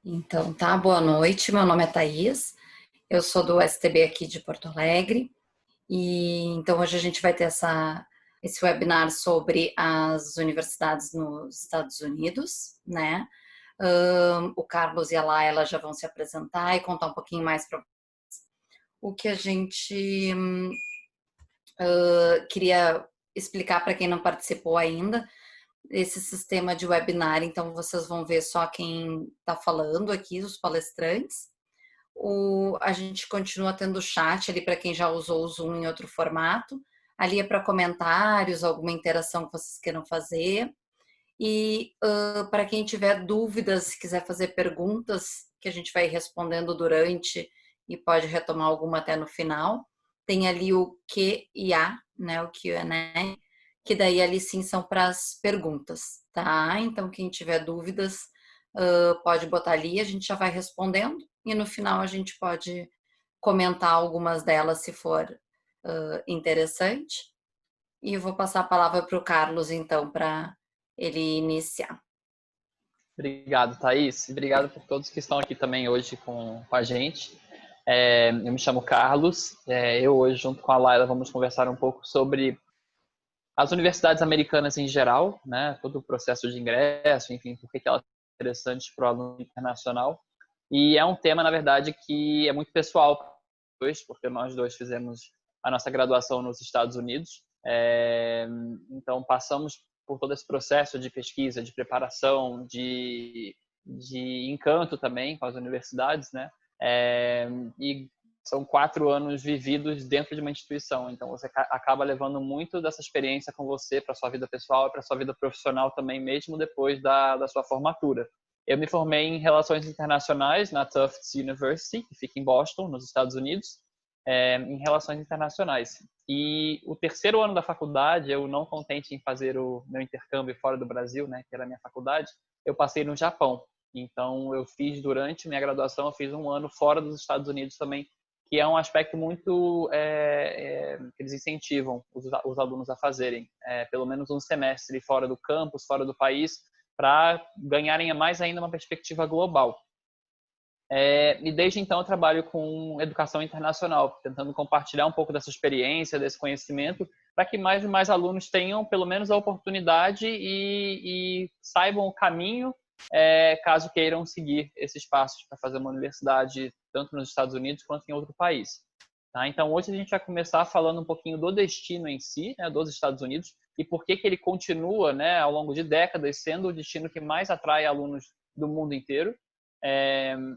Então, tá, boa noite. Meu nome é Thaís, eu sou do STB aqui de Porto Alegre e então hoje a gente vai ter esse webinar sobre as universidades nos Estados Unidos, né? O Carlos e a Laila já vão se apresentar e contar um pouquinho mais para o que a gente queria explicar para quem não participou ainda. Esse sistema de webinar, então vocês vão ver só quem está falando aqui, os palestrantes. A gente continua tendo chat ali para quem já usou o Zoom em outro formato. Ali é para comentários, alguma interação que vocês queiram fazer. E para quem tiver dúvidas, se quiser fazer perguntas, que a gente vai respondendo durante e pode retomar alguma até no final. Tem ali o Q e A, né, o Q&A, que daí ali sim são para as perguntas, tá? Então quem tiver dúvidas pode botar ali, a gente já vai respondendo e no final a gente pode comentar algumas delas se for interessante. E eu vou passar a palavra para o Carlos então para ele iniciar. Obrigado, Thaís. Obrigado por todos que estão aqui também hoje com a gente. Eu me chamo Carlos. Eu hoje, junto com a Laila, vamos conversar um pouco sobre as universidades americanas em geral, né? Todo o processo de ingresso, enfim, por que elas são interessantes para o aluno internacional. E é um tema, na verdade, que é muito pessoal, porque nós dois fizemos a nossa graduação nos Estados Unidos. Então, passamos por todo esse processo de pesquisa, de preparação, de encanto também com as universidades, né? E são 4 anos vividos dentro de uma instituição, então você acaba levando muito dessa experiência com você para sua vida pessoal e para sua vida profissional também, mesmo depois da sua formatura. Eu me formei em Relações Internacionais na Tufts University, que fica em Boston, nos Estados Unidos, em Relações Internacionais. E o terceiro ano da faculdade, eu não contente em fazer o meu intercâmbio fora do Brasil, né, que era a minha faculdade, eu passei no Japão. Então, eu fiz durante minha graduação, eu fiz um ano fora dos Estados Unidos também, que é um aspecto muito que eles incentivam os alunos a fazerem, pelo menos um semestre fora do campus, fora do país, para ganharem mais ainda uma perspectiva global. E desde então eu trabalho com educação internacional, tentando compartilhar um pouco dessa experiência, desse conhecimento, para que mais e mais alunos tenham pelo menos a oportunidade e saibam o caminho, caso queiram seguir esses passos para fazer uma universidade tanto nos Estados Unidos quanto em outro país. Tá? Então hoje a gente vai começar falando um pouquinho do destino em si, né, dos Estados Unidos, e por que ele continua, né, ao longo de décadas sendo o destino que mais atrai alunos do mundo inteiro.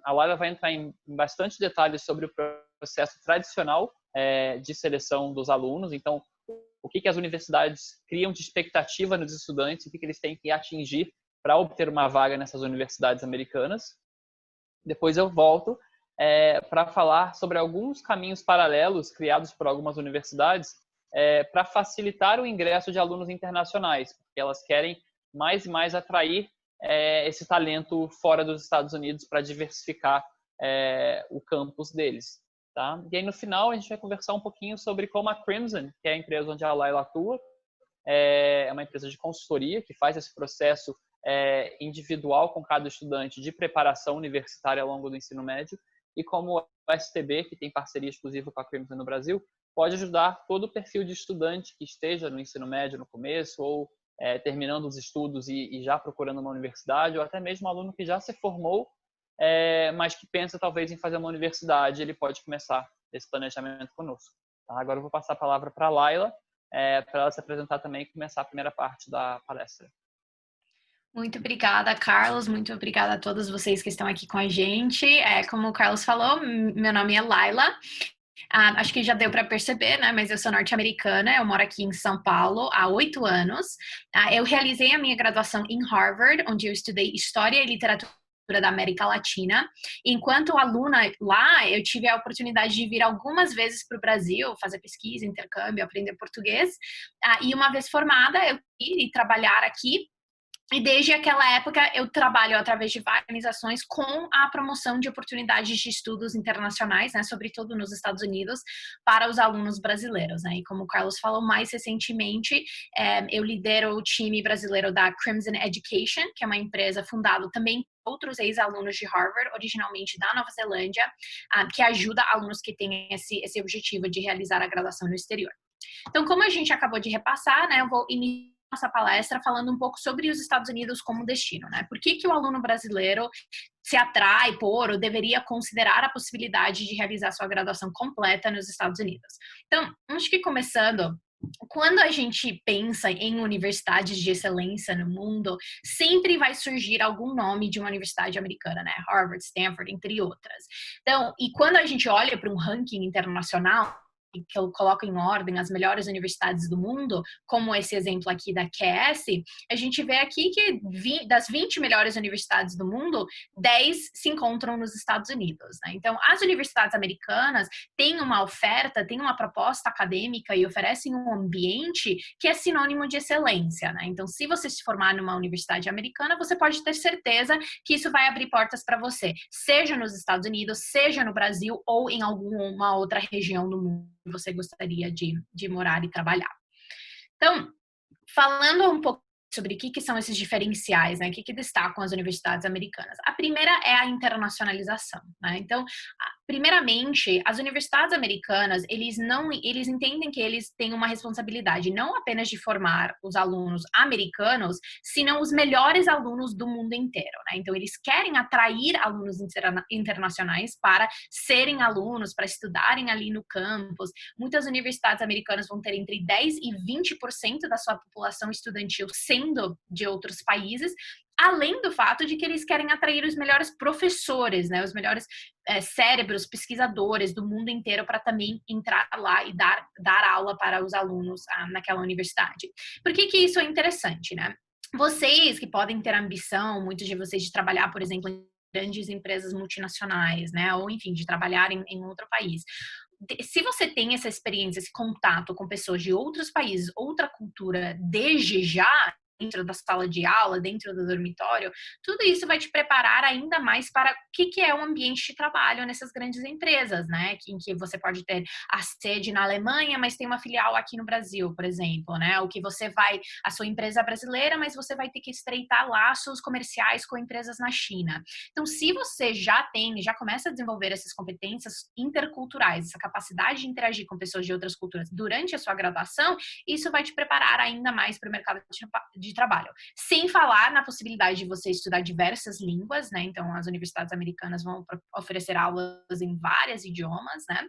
A Laila vai entrar em bastante detalhes sobre o processo tradicional de seleção dos alunos. Então, o que as universidades criam de expectativa nos estudantes, o que eles têm que atingir para obter uma vaga nessas universidades americanas. Depois eu volto para falar sobre alguns caminhos paralelos criados por algumas universidades para facilitar o ingresso de alunos internacionais, porque elas querem mais e mais atrair esse talento fora dos Estados Unidos para diversificar o campus deles. Tá? E aí, no final, a gente vai conversar um pouquinho sobre como a Crimson, que é a empresa onde a Laila atua, é uma empresa de consultoria que faz esse processo individual com cada estudante de preparação universitária ao longo do ensino médio, e como o STB, que tem parceria exclusiva com a Crimson no Brasil, pode ajudar todo o perfil de estudante que esteja no ensino médio no começo ou terminando os estudos e já procurando uma universidade, ou até mesmo um aluno que já se formou, mas que pensa talvez em fazer uma universidade, ele pode começar esse planejamento conosco. Tá? Agora eu vou passar a palavra para a Laila, para ela se apresentar também e começar a primeira parte da palestra. Muito obrigada, Carlos. Muito obrigada a todos vocês que estão aqui com a gente. Como o Carlos falou, meu nome é Laila. Acho que já deu para perceber, né? Mas eu sou norte-americana, eu moro aqui em São Paulo há 8 anos. Eu realizei a minha graduação em Harvard, onde eu estudei História e Literatura da América Latina. Enquanto aluna lá, eu tive a oportunidade de vir algumas vezes para o Brasil, fazer pesquisa, intercâmbio, aprender português. E uma vez formada, eu ir trabalhar aqui. E desde aquela época eu trabalho através de várias organizações com a promoção de oportunidades de estudos internacionais, né, sobretudo nos Estados Unidos, para os alunos brasileiros, né? E como o Carlos falou, mais recentemente eu lidero o time brasileiro da Crimson Education, que é uma empresa fundada também outros ex-alunos de Harvard, originalmente da Nova Zelândia, que ajuda alunos que têm esse objetivo de realizar a graduação no exterior. Então, como a gente acabou de repassar, né, eu vou iniciar nossa palestra falando um pouco sobre os Estados Unidos como destino, né? Por que o aluno brasileiro se atrai por ou deveria considerar a possibilidade de realizar sua graduação completa nos Estados Unidos? Então, acho que começando, quando a gente pensa em universidades de excelência no mundo, sempre vai surgir algum nome de uma universidade americana, né? Harvard, Stanford, entre outras. Então, e quando a gente olha para um ranking internacional, que eu coloco em ordem as melhores universidades do mundo, como esse exemplo aqui da QS, a gente vê aqui que das 20 melhores universidades do mundo, 10 se encontram nos Estados Unidos, né? Então, as universidades americanas têm uma oferta, têm uma proposta acadêmica e oferecem um ambiente que é sinônimo de excelência, né? Então, se você se formar numa universidade americana, você pode ter certeza que isso vai abrir portas para você, seja nos Estados Unidos, seja no Brasil ou em alguma outra região do mundo que você gostaria de morar e trabalhar. Então, falando um pouco sobre o que são esses diferenciais, né? O que destacam as universidades americanas? A primeira é a internacionalização, né? Então, primeiramente, as universidades americanas, eles entendem que eles têm uma responsabilidade não apenas de formar os alunos americanos, senão os melhores alunos do mundo inteiro, né? Então, eles querem atrair alunos internacionais para serem alunos, para estudarem ali no campus. Muitas universidades americanas vão ter entre 10% e 20% da sua população estudantil sendo de outros países, além do fato de que eles querem atrair os melhores professores, né, os melhores cérebros, pesquisadores do mundo inteiro para também entrar lá e dar aula para os alunos naquela universidade. Por que isso é interessante, né? Vocês que podem ter ambição, muitos de vocês, de trabalhar, por exemplo, em grandes empresas multinacionais, né, ou enfim, de trabalhar em outro país. Se você tem essa experiência, esse contato com pessoas de outros países, outra cultura, desde já, dentro da sala de aula, dentro do dormitório, tudo isso vai te preparar ainda mais para o que é um ambiente de trabalho nessas grandes empresas, né? Em que você pode ter a sede na Alemanha, mas tem uma filial aqui no Brasil, por exemplo, né? O que você a sua empresa é brasileira, mas você vai ter que estreitar laços comerciais com empresas na China. Então, se você já começa a desenvolver essas competências interculturais, essa capacidade de interagir com pessoas de outras culturas durante a sua graduação, isso vai te preparar ainda mais para o mercado de trabalho. Sem falar na possibilidade de você estudar diversas línguas, né? Então, as universidades americanas vão oferecer aulas em vários idiomas, né?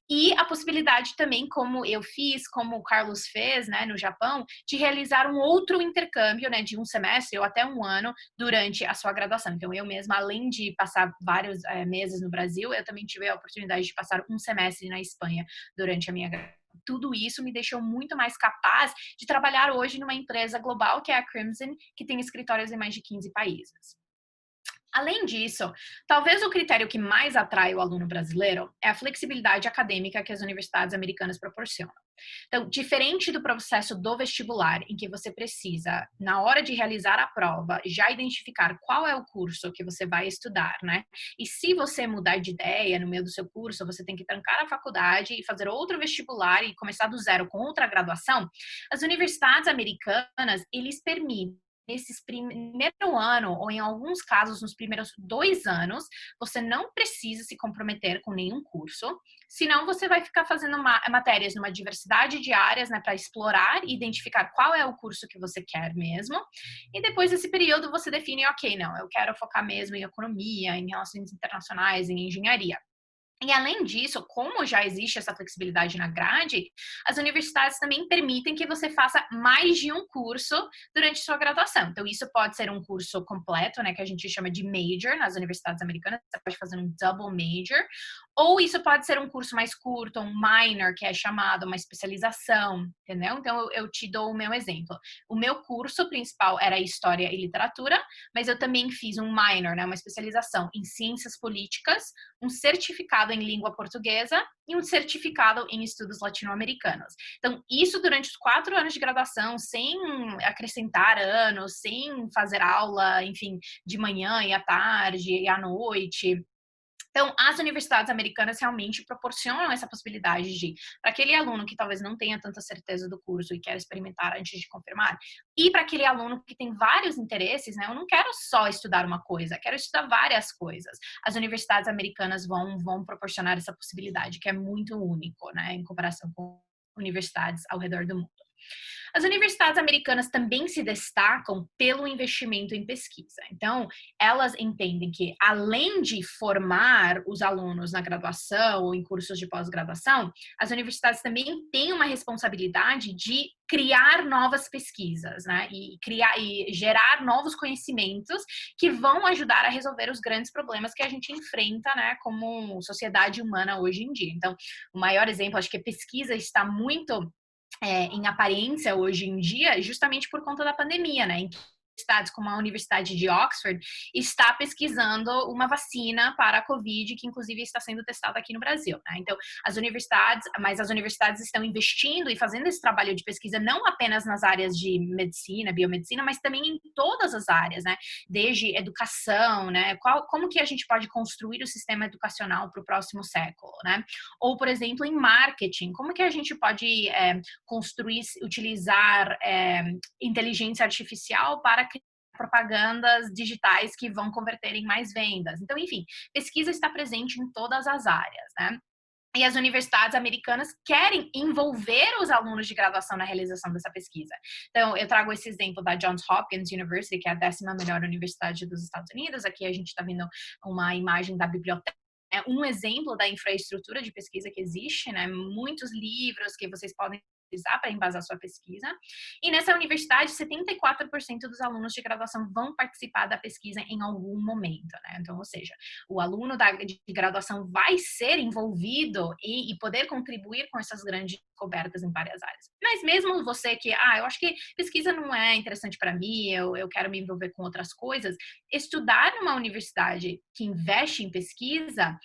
E a possibilidade também, como eu fiz, como o Carlos fez, né, no Japão, de realizar um outro intercâmbio, né, de um semestre ou até um ano durante a sua graduação. Então, eu mesma, além de passar vários meses no Brasil, eu também tive a oportunidade de passar um semestre na Espanha durante a minha graduação. Tudo isso me deixou muito mais capaz de trabalhar hoje numa empresa global, que é a Crimson, que tem escritórios em mais de 15 países. Além disso, talvez o critério que mais atrai o aluno brasileiro é a flexibilidade acadêmica que as universidades americanas proporcionam. Então, diferente do processo do vestibular, em que você precisa, na hora de realizar a prova, já identificar qual é o curso que você vai estudar, né? E se você mudar de ideia no meio do seu curso, você tem que trancar a faculdade e fazer outro vestibular e começar do zero com outra graduação, as universidades americanas, eles permitem nesse primeiro ano, ou em alguns casos, nos primeiros 2 anos, você não precisa se comprometer com nenhum curso, senão você vai ficar fazendo matérias numa diversidade de áreas, né, para explorar e identificar qual é o curso que você quer mesmo, e depois desse período você define, ok, não, eu quero focar mesmo em economia, em relações internacionais, em engenharia. E além disso, como já existe essa flexibilidade na grade, as universidades também permitem que você faça mais de um curso durante sua graduação. Então, isso pode ser um curso completo, né, que a gente chama de major nas universidades americanas, você pode fazer um double major, ou isso pode ser um curso mais curto, um minor, que é chamado uma especialização, entendeu? Então, eu te dou o meu exemplo. O meu curso principal era História e Literatura, mas eu também fiz um minor, né, uma especialização em Ciências Políticas, um certificado em língua portuguesa e um certificado em estudos latino-americanos. Então, isso durante os 4 anos de graduação, sem acrescentar anos, sem fazer aula, enfim, de manhã e à tarde e à noite. Então, as universidades americanas realmente proporcionam essa possibilidade de, para aquele aluno que talvez não tenha tanta certeza do curso e quer experimentar antes de confirmar, e para aquele aluno que tem vários interesses, né? Eu não quero só estudar uma coisa, quero estudar várias coisas. As universidades americanas vão proporcionar essa possibilidade, que é muito único, né? Em comparação com universidades ao redor do mundo. As universidades americanas também se destacam pelo investimento em pesquisa. Então, elas entendem que, além de formar os alunos na graduação ou em cursos de pós-graduação, as universidades também têm uma responsabilidade de criar novas pesquisas, né? E gerar novos conhecimentos que vão ajudar a resolver os grandes problemas que a gente enfrenta, né, como sociedade humana hoje em dia. Então, o maior exemplo, acho que a pesquisa está muito em aparência hoje em dia, justamente por conta da pandemia, né? Em que universidades como a Universidade de Oxford está pesquisando uma vacina para a Covid, que inclusive está sendo testada aqui no Brasil, né? Então, as universidades estão investindo e fazendo esse trabalho de pesquisa não apenas nas áreas de medicina, biomedicina, mas também em todas as áreas, né? Desde educação, né? Como que a gente pode construir o sistema educacional para o próximo século, né? Ou, por exemplo, em marketing, como que a gente pode construir, utilizar inteligência artificial para criar propagandas digitais que vão converter em mais vendas. Então, enfim, pesquisa está presente em todas as áreas, né? E as universidades americanas querem envolver os alunos de graduação na realização dessa pesquisa. Então, eu trago esse exemplo da Johns Hopkins University, que é a 10ª melhor universidade dos Estados Unidos. Aqui a gente está vendo uma imagem da biblioteca. É um exemplo da infraestrutura de pesquisa que existe, né? Muitos livros que vocês podem utilizar para embasar sua pesquisa. E nessa universidade, 74% dos alunos de graduação vão participar da pesquisa em algum momento, né? Então, ou seja, o aluno de graduação vai ser envolvido e poder contribuir com essas grandes descobertas em várias áreas. Mas mesmo você que, eu acho que pesquisa não é interessante para mim, eu quero me envolver com outras coisas, estudar numa universidade que investe em pesquisa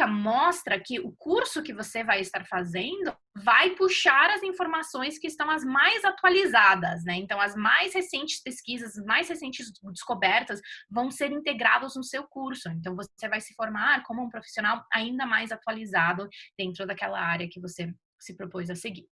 mostra que o curso que você vai estar fazendo vai puxar as informações que estão as mais atualizadas, né? Então, as mais recentes pesquisas, as mais recentes descobertas vão ser integradas no seu curso. Então, você vai se formar como um profissional ainda mais atualizado dentro daquela área que você se propôs a seguir.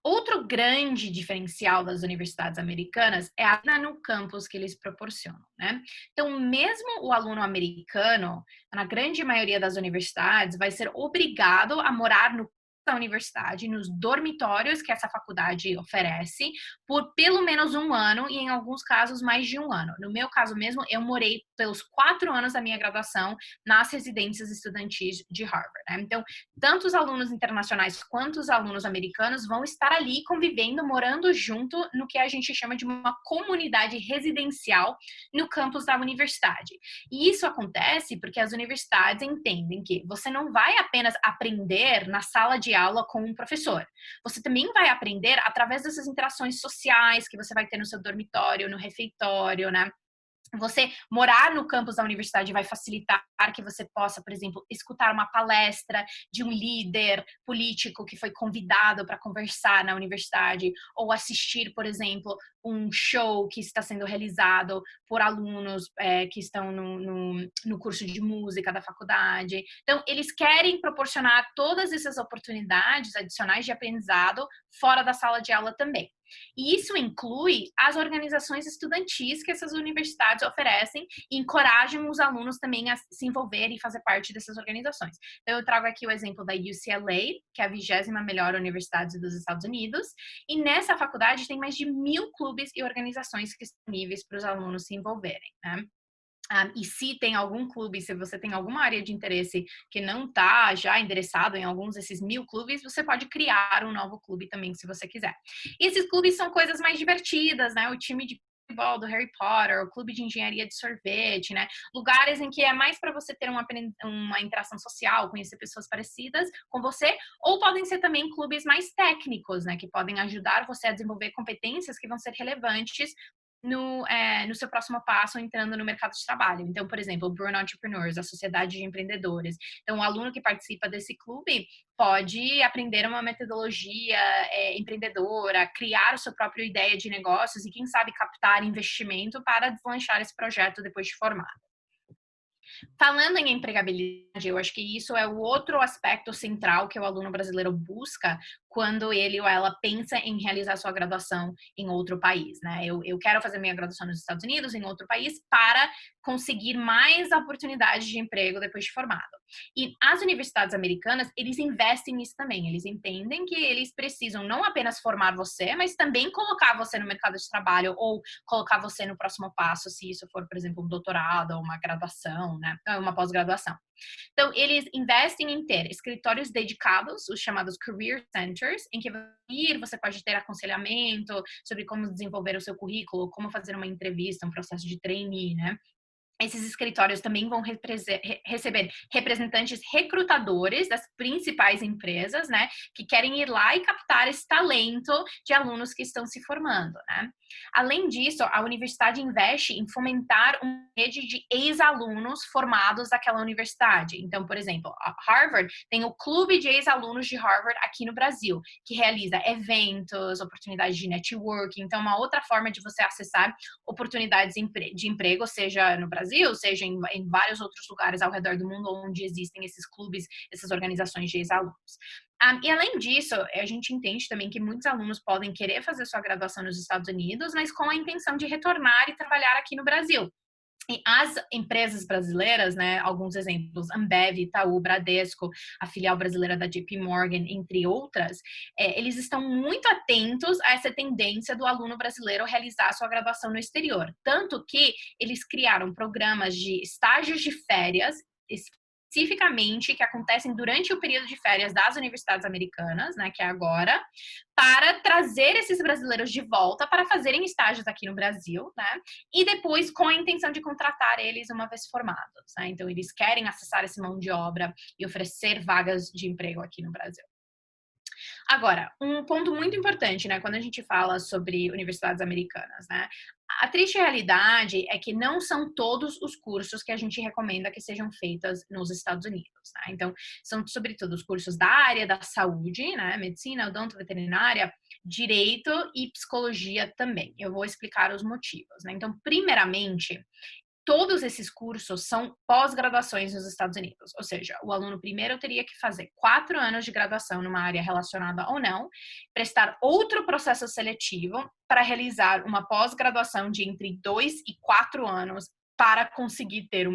Outro grande diferencial das universidades americanas é a vida no campus que eles proporcionam, né? Então, mesmo o aluno americano, na grande maioria das universidades, vai ser obrigado a morar no da universidade, nos dormitórios que essa faculdade oferece, por pelo menos 1 ano e, em alguns casos, mais de 1 ano. No meu caso mesmo, eu morei pelos 4 anos da minha graduação nas residências estudantis de Harvard, né? Então, tanto os alunos internacionais quanto os alunos americanos vão estar ali convivendo, morando junto no que a gente chama de uma comunidade residencial no campus da universidade. E isso acontece porque as universidades entendem que você não vai apenas aprender na sala de aula com um professor. Você também vai aprender através dessas interações sociais que você vai ter no seu dormitório, no refeitório, né? Você morar no campus da universidade vai facilitar que você possa, por exemplo, escutar uma palestra de um líder político que foi convidado para conversar na universidade, ou assistir, por exemplo, um show que está sendo realizado por alunos que estão no curso de música da faculdade. Então, eles querem proporcionar todas essas oportunidades adicionais de aprendizado fora da sala de aula também. E isso inclui as organizações estudantis que essas universidades oferecem e encorajam os alunos também a se envolver e fazer parte dessas organizações. Então, eu trago aqui o exemplo da UCLA, que é a 20ª melhor universidade dos Estados Unidos, e nessa faculdade tem mais de 1.000 clubes e organizações que estão disponíveis para os alunos se envolverem, né? E se tem algum clube, se você tem alguma área de interesse que não está já endereçado em alguns desses 1.000 clubes, você pode criar um novo clube também, se você quiser. E esses clubes são coisas mais divertidas, né? O time de futebol do Harry Potter, o clube de engenharia de sorvete, né? Lugares em que é mais para você ter uma interação social, conhecer pessoas parecidas com você, ou podem ser também clubes mais técnicos, né? Que podem ajudar você a desenvolver competências que vão ser relevantes no seu próximo passo entrando no mercado de trabalho. Então, por exemplo, o Bruin Entrepreneurs, a Sociedade de Empreendedores. Então, o aluno que participa desse clube pode aprender uma metodologia empreendedora, criar a sua própria ideia de negócios e, quem sabe, captar investimento para deslanchar esse projeto depois de formado. Falando em empregabilidade, eu acho que isso é o outro aspecto central que o aluno brasileiro busca quando ele ou ela pensa em realizar sua graduação em outro país, né? Eu quero fazer minha graduação nos Estados Unidos, em outro país, para conseguir mais oportunidades de emprego depois de formado. E as universidades americanas, eles investem nisso também. Eles entendem que eles precisam não apenas formar você, mas também colocar você no mercado de trabalho ou colocar você no próximo passo, se isso for, por exemplo, um doutorado ou uma graduação, né? Uma pós-graduação. Então, eles investem em ter escritórios dedicados, os chamados Career Centers, em que você pode ter aconselhamento sobre como desenvolver o seu currículo, como fazer uma entrevista, um processo de trainee, né? Esses escritórios também vão receber representantes recrutadores das principais empresas, né, que querem ir lá e captar esse talento de alunos que estão se formando, né. Além disso, a universidade investe em fomentar uma rede de ex-alunos formados daquela universidade. Então, por exemplo, a Harvard tem o Clube de Ex-Alunos de Harvard aqui no Brasil, que realiza eventos, oportunidades de networking. Então, uma outra forma de você acessar oportunidades de emprego, seja no Brasil, seja em vários outros lugares ao redor do mundo onde existem esses clubes, essas organizações de ex-alunos. E além disso, a gente entende também que muitos alunos podem querer fazer sua graduação nos Estados Unidos, mas com a intenção de retornar e trabalhar aqui no Brasil. E as empresas brasileiras, né, alguns exemplos, Ambev, Itaú, Bradesco, a filial brasileira da JP Morgan, entre outras, eles estão muito atentos a essa tendência do aluno brasileiro realizar sua graduação no exterior. Tanto que eles criaram programas de estágios de férias, especificamente, que acontecem durante o período de férias das universidades americanas, né, que é agora, para trazer esses brasileiros de volta para fazerem estágios aqui no Brasil, né, e depois com a intenção de contratar eles uma vez formados, né, então eles querem acessar essa mão de obra e oferecer vagas de emprego aqui no Brasil. Agora, um ponto muito importante, né, quando a gente fala sobre universidades americanas, né, a triste realidade é que não são todos os cursos que a gente recomenda que sejam feitos nos Estados Unidos, né? Então, são sobretudo os cursos da área da saúde, né, medicina, odonto, veterinária, direito e psicologia também. Eu vou explicar os motivos, né? Então, primeiramente, todos esses cursos são pós-graduações nos Estados Unidos, ou seja, o aluno primeiro teria que fazer 4 anos de graduação numa área relacionada ou não, prestar outro processo seletivo para realizar uma pós-graduação de entre 2 e 4 anos para conseguir ter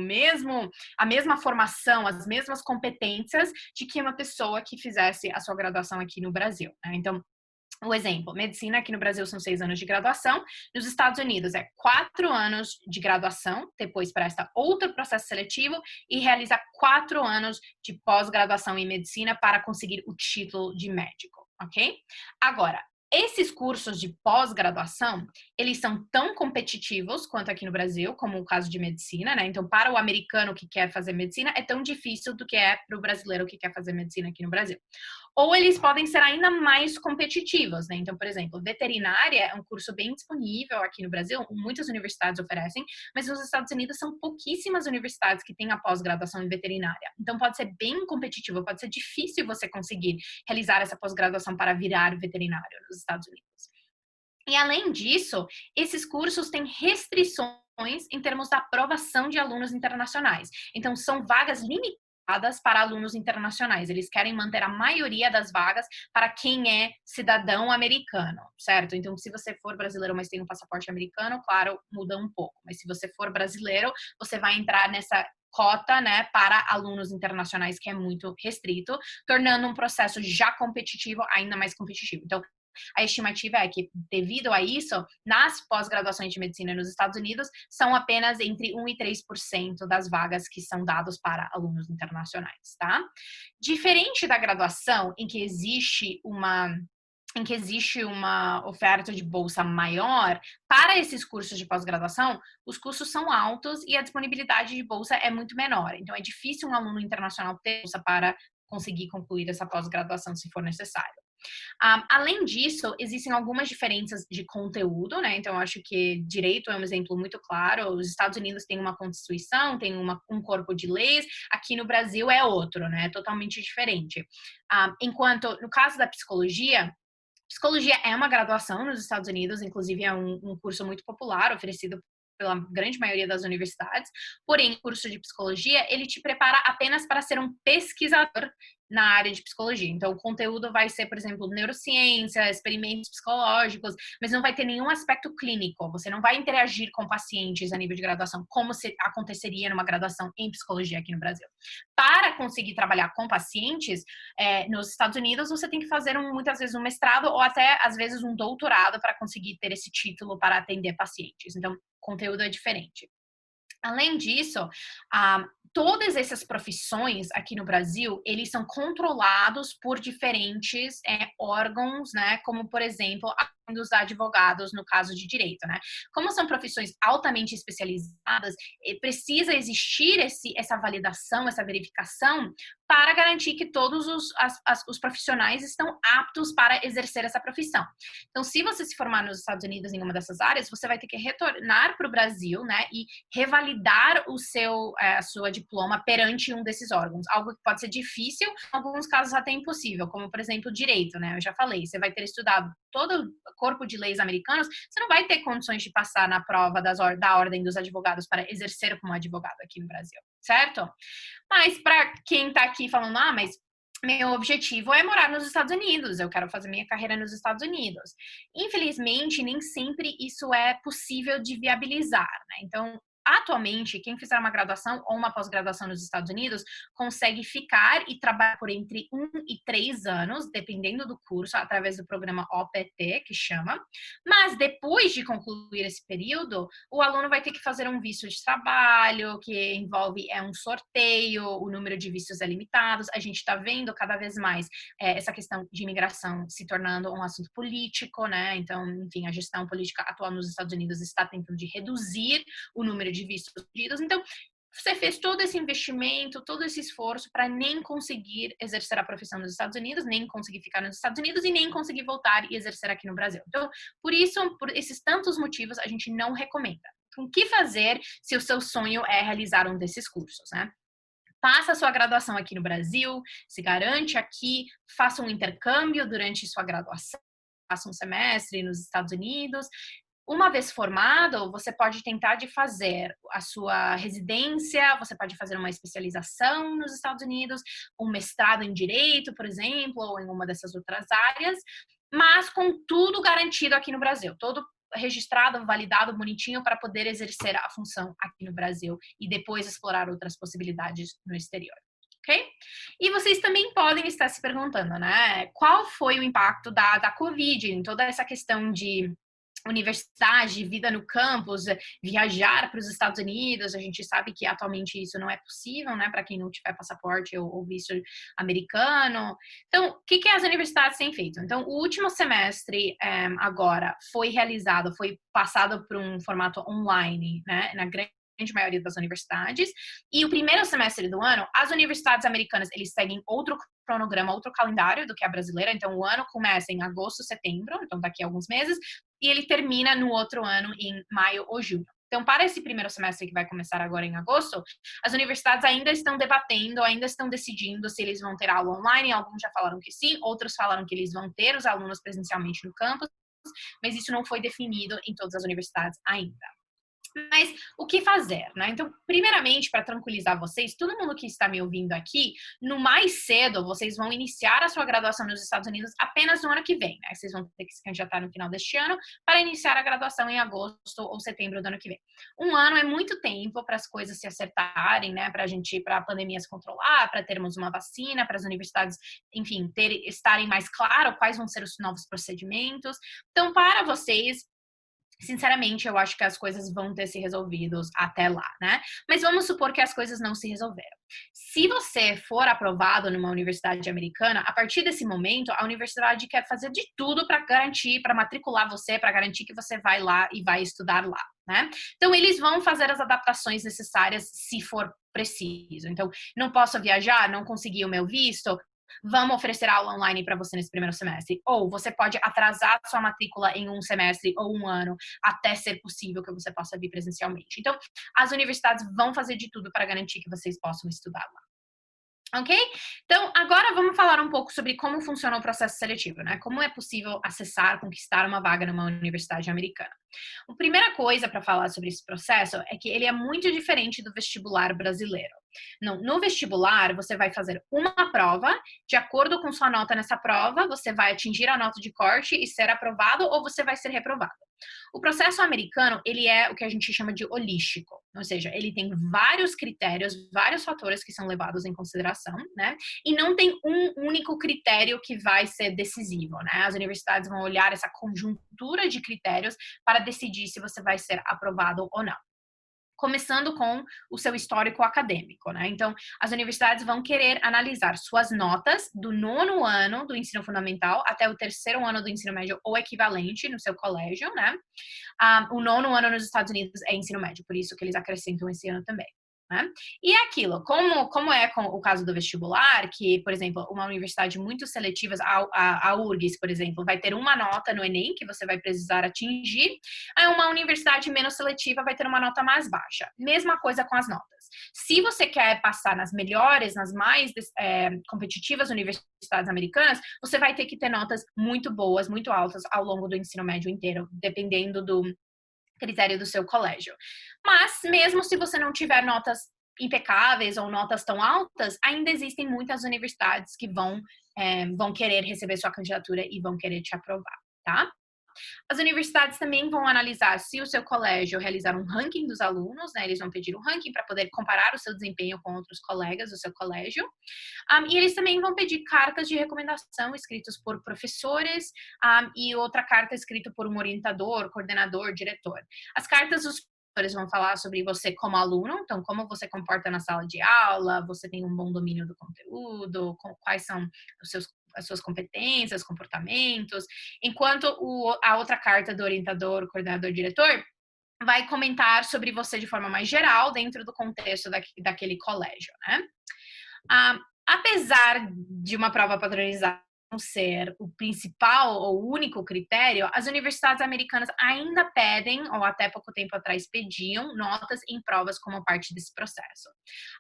a mesma formação, as mesmas competências de que uma pessoa que fizesse a sua graduação aqui no Brasil, né? Então, o exemplo, medicina aqui no Brasil são 6 anos de graduação, nos Estados Unidos é 4 anos de graduação, depois presta outro processo seletivo e realiza 4 anos de pós-graduação em medicina para conseguir o título de médico, ok? Agora, esses cursos de pós-graduação, eles são tão competitivos quanto aqui no Brasil, como o caso de medicina, né? Então, para o americano que quer fazer medicina, é tão difícil do que é para o brasileiro que quer fazer medicina aqui no Brasil. Ou eles podem ser ainda mais competitivos, né? Então, por exemplo, veterinária é um curso bem disponível aqui no Brasil, muitas universidades oferecem, mas nos Estados Unidos são pouquíssimas universidades que têm a pós-graduação em veterinária. Então, pode ser bem competitivo, pode ser difícil você conseguir realizar essa pós-graduação para virar veterinário nos Estados Unidos. E além disso, esses cursos têm restrições em termos da aprovação de alunos internacionais. Então, são vagas limitadas para alunos internacionais. Eles querem manter a maioria das vagas para quem é cidadão americano, certo? Então, se você for brasileiro, mas tem um passaporte americano, claro, muda um pouco. Mas se você for brasileiro, você vai entrar nessa cota, né, para alunos internacionais, que é muito restrito, tornando um processo já competitivo ainda mais competitivo. Então, a estimativa é que, devido a isso, nas pós-graduações de medicina nos Estados Unidos, são apenas entre 1% e 3% das vagas que são dadas para alunos internacionais, tá? Diferente da graduação, em que existe uma oferta de bolsa maior, para esses cursos de pós-graduação, os custos são altos e a disponibilidade de bolsa é muito menor. Então, é difícil um aluno internacional ter bolsa para conseguir concluir essa pós-graduação se for necessário. Além disso, existem algumas diferenças de conteúdo, né? Então, eu acho que direito é um exemplo muito claro. Os Estados Unidos têm uma constituição, tem um corpo de leis. Aqui no Brasil é outro, né? Totalmente diferente. Enquanto, no caso da psicologia é uma graduação nos Estados Unidos, inclusive é um curso muito popular, oferecido pela grande maioria das universidades, porém, o curso de psicologia, ele te prepara apenas para ser um pesquisador na área de psicologia. Então, o conteúdo vai ser, por exemplo, neurociência, experimentos psicológicos, mas não vai ter nenhum aspecto clínico. Você não vai interagir com pacientes a nível de graduação, como aconteceria numa graduação em psicologia aqui no Brasil. Para conseguir trabalhar com pacientes, nos Estados Unidos, você tem que fazer muitas vezes um mestrado ou até, às vezes, um doutorado para conseguir ter esse título para atender pacientes. Então, o conteúdo é diferente. Além disso, todas essas profissões aqui no Brasil, eles são controlados por diferentes órgãos, né? Como, por exemplo, dos advogados no caso de direito, né? Como são profissões altamente especializadas, precisa existir essa validação, essa verificação para garantir que todos os profissionais estão aptos para exercer essa profissão. Então, se você se formar nos Estados Unidos em uma dessas áreas, você vai ter que retornar para o Brasil, né, e revalidar a sua diploma perante um desses órgãos. Algo que pode ser difícil, em alguns casos até impossível, como, por exemplo, direito, né? Eu já falei, você vai ter estudado todo o corpo de leis americanos, você não vai ter condições de passar na prova da ordem dos advogados para exercer como advogado aqui no Brasil, certo? Mas para quem está aqui falando, mas meu objetivo é morar nos Estados Unidos, eu quero fazer minha carreira nos Estados Unidos. Infelizmente, nem sempre isso é possível de viabilizar, né? Então, atualmente, quem fizer uma graduação ou uma pós-graduação nos Estados Unidos consegue ficar e trabalhar por entre 1 e 3 anos, dependendo do curso, através do programa OPT, que chama. Mas depois de concluir esse período, o aluno vai ter que fazer um visto de trabalho, que envolve um sorteio, o número de vistos é limitado. A gente está vendo cada vez mais essa questão de imigração se tornando um assunto político, né? Então, enfim, a gestão política atual nos Estados Unidos está tentando de reduzir o número de vistos pedidos. Então, você fez todo esse investimento, todo esse esforço para nem conseguir exercer a profissão nos Estados Unidos, nem conseguir ficar nos Estados Unidos e nem conseguir voltar e exercer aqui no Brasil. Então, por esses tantos motivos, a gente não recomenda. Então, o que fazer se o seu sonho é realizar um desses cursos, né? Faça a sua graduação aqui no Brasil, se garante aqui, faça um intercâmbio durante sua graduação, faça um semestre nos Estados Unidos. Uma vez formado, você pode tentar de fazer a sua residência, você pode fazer uma especialização nos Estados Unidos, um mestrado em direito, por exemplo, ou em uma dessas outras áreas, mas com tudo garantido aqui no Brasil, todo registrado, validado, bonitinho, para poder exercer a função aqui no Brasil e depois explorar outras possibilidades no exterior. Ok? E vocês também podem estar se perguntando, né? Qual foi o impacto da Covid em toda essa questão de universidade, vida no campus, viajar para os Estados Unidos? A gente sabe que atualmente isso não é possível, né, para quem não tiver passaporte ou visto americano. Então, o que as universidades têm feito? Então, o último semestre agora foi passado por um formato online, né, na grande maioria das universidades, e o primeiro semestre do ano, as universidades americanas, eles seguem outro cronograma, outro calendário do que a brasileira. Então, o ano começa em agosto, setembro, então daqui a alguns meses, e ele termina no outro ano em maio ou junho. Então, para esse primeiro semestre que vai começar agora em agosto, as universidades ainda estão debatendo, ainda estão decidindo se eles vão ter aula online. Alguns já falaram que sim, outros falaram que eles vão ter os alunos presencialmente no campus, mas isso não foi definido em todas as universidades ainda. Mas o que fazer, né? Então, primeiramente, para tranquilizar vocês, todo mundo que está me ouvindo aqui, no mais cedo, vocês vão iniciar a sua graduação nos Estados Unidos apenas no ano que vem, né? Vocês vão ter que se candidatar no final deste ano para iniciar a graduação em agosto ou setembro do ano que vem. Um ano é muito tempo para as coisas se acertarem, né? Para a pandemia se controlar, para termos uma vacina, para as universidades, enfim, estarem mais claro quais vão ser os novos procedimentos. Então, para vocês, sinceramente, eu acho que as coisas vão ter se resolvidos até lá, né? Mas vamos supor que as coisas não se resolveram. Se você for aprovado numa universidade americana, a partir desse momento, a universidade quer fazer de tudo para garantir, para matricular você, para garantir que você vai lá e vai estudar lá, né? Então, eles vão fazer as adaptações necessárias se for preciso. Então, não posso viajar, não consegui o meu visto, vamos oferecer aula online para você nesse primeiro semestre. Ou você pode atrasar sua matrícula em um semestre ou um ano até ser possível que você possa vir presencialmente. Então, as universidades vão fazer de tudo para garantir que vocês possam estudar lá. Ok? Então, agora vamos falar um pouco sobre como funciona o processo seletivo, né? Como é possível acessar, conquistar uma vaga numa universidade americana. A primeira coisa para falar sobre esse processo é que ele é muito diferente do vestibular brasileiro. No vestibular, você vai fazer uma prova, de acordo com sua nota nessa prova, você vai atingir a nota de corte e ser aprovado ou você vai ser reprovado. O processo americano, ele é o que a gente chama de holístico, ou seja, ele tem vários critérios, vários fatores que são levados em consideração, né? E não tem um único critério que vai ser decisivo, né? As universidades vão olhar essa conjuntura de critérios para decidir se você vai ser aprovado ou não. Começando com o seu histórico acadêmico, né? Então, as universidades vão querer analisar suas notas do 9º ano do ensino fundamental até o 3º ano do ensino médio ou equivalente no seu colégio, né? O 9º ano nos Estados Unidos é ensino médio, por isso que eles acrescentam esse ano também. Né? E é aquilo, como é com o caso do vestibular, que, por exemplo, uma universidade muito seletiva, a URGS, por exemplo, vai ter uma nota no Enem que você vai precisar atingir, aí uma universidade menos seletiva vai ter uma nota mais baixa. Mesma coisa com as notas. Se você quer passar nas melhores, nas mais competitivas universidades americanas, você vai ter que ter notas muito boas, muito altas ao longo do ensino médio inteiro, dependendo do critério do seu colégio. Mas, mesmo se você não tiver notas impecáveis ou notas tão altas, ainda existem muitas universidades que vão querer receber sua candidatura e vão querer te aprovar, tá? As universidades também vão analisar se o seu colégio realizar um ranking dos alunos, né? Eles vão pedir um ranking para poder comparar o seu desempenho com outros colegas do seu colégio. E eles também vão pedir cartas de recomendação escritas por professores e outra carta escrita por um orientador, coordenador, diretor. As cartas dos professores vão falar sobre você como aluno, então como você comporta na sala de aula, você tem um bom domínio do conteúdo, quais são as suas competências, comportamentos, enquanto a outra carta do orientador, coordenador, diretor vai comentar sobre você de forma mais geral dentro do contexto daquele colégio, né? Apesar de uma prova padronizada não ser o principal ou único critério, as universidades americanas ainda pedem, ou até pouco tempo atrás pediam, notas em provas como parte desse processo.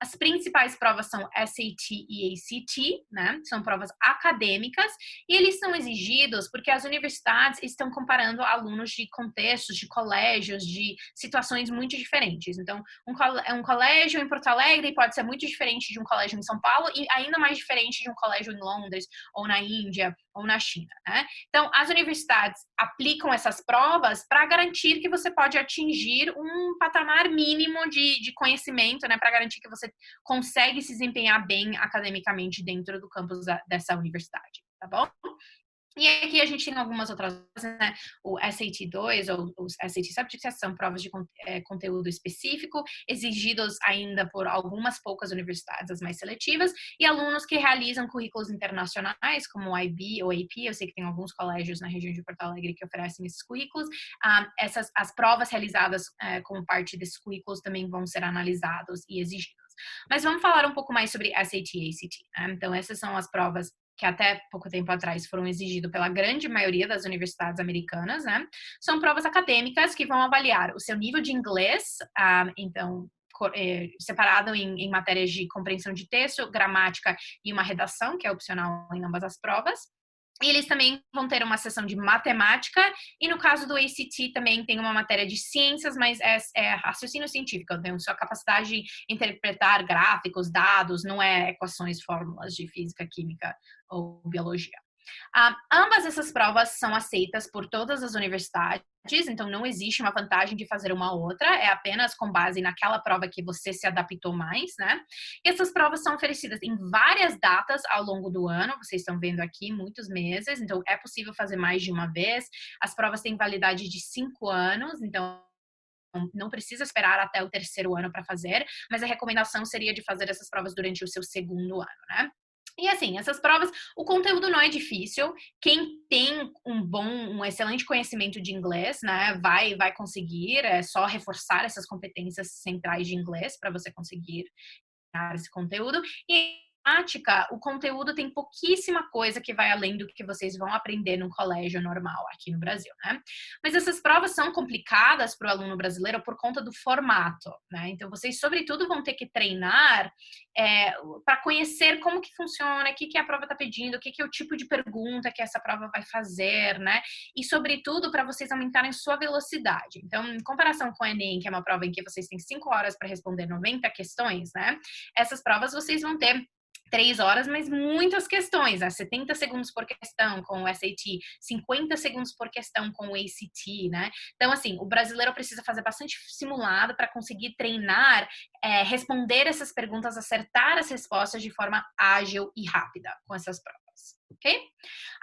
As principais provas são SAT e ACT, né? São provas acadêmicas, e eles são exigidos porque as universidades estão comparando alunos de contextos, de colégios, de situações muito diferentes. Então, um colégio em Porto Alegre pode ser muito diferente de um colégio em São Paulo e ainda mais diferente de um colégio em Londres ou na Índia ou na China, né? Então, as universidades aplicam essas provas para garantir que você pode atingir um patamar mínimo de conhecimento, né? Para garantir que você consegue se desempenhar bem academicamente dentro do campus dessa universidade, tá bom? E aqui a gente tem algumas outras, né? O SAT-2 ou os SAT Subjects são provas de conteúdo específico, exigidos ainda por algumas poucas universidades, as mais seletivas, e alunos que realizam currículos internacionais, como o IB ou AP. Eu sei que tem alguns colégios na região de Porto Alegre que oferecem esses currículos. As provas realizadas como parte desses currículos também vão ser analisados e exigidos. Mas vamos falar um pouco mais sobre SAT e ACT, né? Então, essas são as provas que até pouco tempo atrás foram exigidos pela grande maioria das universidades americanas, né? São provas acadêmicas que vão avaliar o seu nível de inglês, então, separado em matérias de compreensão de texto, gramática e uma redação, que é opcional em ambas as provas. E eles também vão ter uma sessão de matemática, e no caso do ACT também tem uma matéria de ciências, mas é raciocínio científico, então sua capacidade de interpretar gráficos, dados, não é equações, fórmulas de física, química ou biologia. Ambas essas provas são aceitas por todas as universidades, então não existe uma vantagem de fazer uma ou outra, é apenas com base naquela prova que você se adaptou mais, né? E essas provas são oferecidas em várias datas ao longo do ano, vocês estão vendo aqui, muitos meses, então é possível fazer mais de uma vez. As provas têm validade de 5 anos, então não precisa esperar até o 3º ano para fazer, mas a recomendação seria de fazer essas provas durante o seu 2º ano, né? E assim, essas provas, o conteúdo não é difícil. Quem tem um excelente conhecimento de inglês, né, vai conseguir, é só reforçar essas competências centrais de inglês para você conseguir esse conteúdo. E prática, o conteúdo tem pouquíssima coisa que vai além do que vocês vão aprender no colégio normal aqui no Brasil, né? Mas essas provas são complicadas para o aluno brasileiro por conta do formato, né? Então, vocês, sobretudo, vão ter que treinar para conhecer como que funciona, o que a prova está pedindo, o que é o tipo de pergunta que essa prova vai fazer, né? E, sobretudo, para vocês aumentarem sua velocidade. Então, em comparação com o Enem, que é uma prova em que vocês têm 5 horas para responder 90 questões, né? Essas provas vocês vão ter 3 horas, mas muitas questões, né? 70 segundos por questão com o SAT, 50 segundos por questão com o ACT, né? Então, assim, o brasileiro precisa fazer bastante simulado para conseguir treinar, responder essas perguntas, acertar as respostas de forma ágil e rápida com essas provas, ok?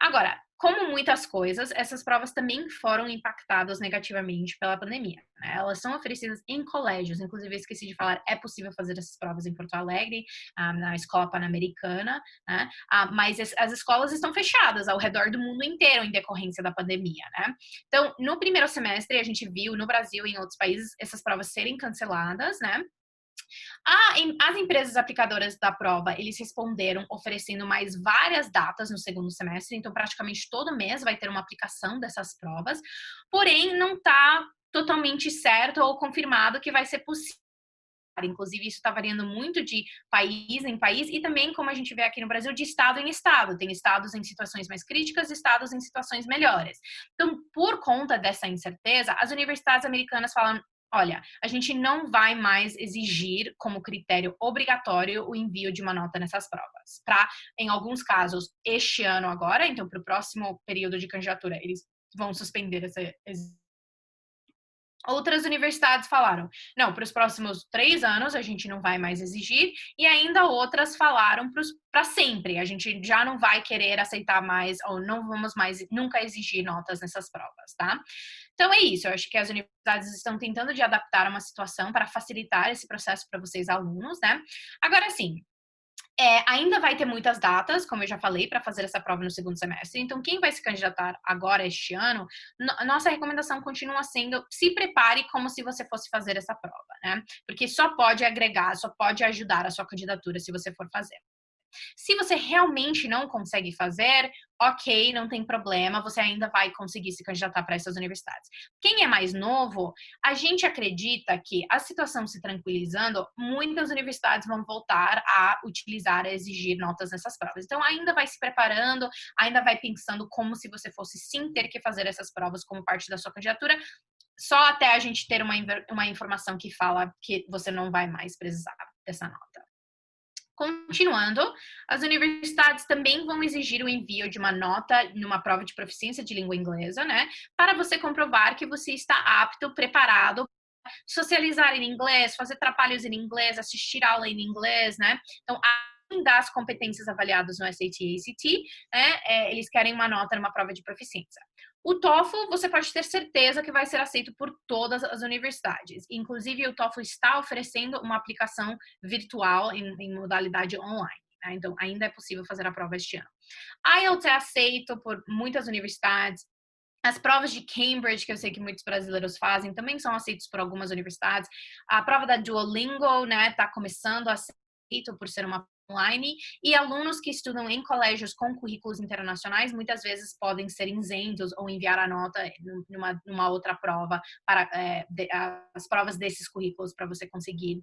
Agora, como muitas coisas, essas provas também foram impactadas negativamente pela pandemia, né? Elas são oferecidas em colégios, inclusive eu esqueci de falar, é possível fazer essas provas em Porto Alegre, na Escola Pan-Americana, né? Mas as escolas estão fechadas ao redor do mundo inteiro em decorrência da pandemia, né? Então, no primeiro semestre, a gente viu no Brasil e em outros países essas provas serem canceladas, né? As empresas aplicadoras da prova, eles responderam oferecendo mais várias datas no segundo semestre, então praticamente todo mês vai ter uma aplicação dessas provas, porém não está totalmente certo ou confirmado que vai ser possível. Inclusive, isso está variando muito de país em país e também, como a gente vê aqui no Brasil, de estado em estado. Tem estados em situações mais críticas, estados em situações melhores. Então, por conta dessa incerteza, as universidades americanas falam: olha, a gente não vai mais exigir como critério obrigatório o envio de uma nota nessas provas. Para, em alguns casos, este ano agora, então para o próximo período de candidatura, eles vão suspender essa exigência. Outras universidades falaram, não, para os próximos 3 anos a gente não vai mais exigir, e ainda outras falaram para sempre, a gente já não vai querer aceitar mais, ou não vamos mais nunca exigir notas nessas provas, tá? Então é isso, eu acho que as universidades estão tentando de adaptar uma situação para facilitar esse processo para vocês alunos, né? Agora sim, ainda vai ter muitas datas, como eu já falei, para fazer essa prova no segundo semestre. Então, quem vai se candidatar agora, este ano, nossa recomendação continua sendo: se prepare como se você fosse fazer essa prova, né? Porque só pode agregar, só pode ajudar a sua candidatura se você for fazer. Se você realmente não consegue fazer, ok, não tem problema, você ainda vai conseguir se candidatar para essas universidades. Quem é mais novo, a gente acredita que a situação se tranquilizando, muitas universidades vão voltar a utilizar, a exigir notas nessas provas. Então, ainda vai se preparando, ainda vai pensando como se você fosse sim ter que fazer essas provas como parte da sua candidatura, só até a gente ter uma informação que fala que você não vai mais precisar dessa nota. Continuando, as universidades também vão exigir o envio de uma nota numa prova de proficiência de língua inglesa, né? Para você comprovar que você está apto, preparado para socializar em inglês, fazer trabalhos em inglês, assistir aula em inglês, né? Então, além das competências avaliadas no SAT e ACT, né? Eles querem uma nota numa prova de proficiência. O TOEFL, você pode ter certeza que vai ser aceito por todas as universidades. Inclusive, o TOEFL está oferecendo uma aplicação virtual em modalidade online, né? Então, ainda é possível fazer a prova este ano. IELTS é aceito por muitas universidades. As provas de Cambridge, que eu sei que muitos brasileiros fazem, também são aceitos por algumas universidades. A prova da Duolingo, né, está começando a ser aceito por ser uma online, e alunos que estudam em colégios com currículos internacionais muitas vezes podem ser isentos ou enviar a nota numa outra prova para as provas desses currículos para você conseguir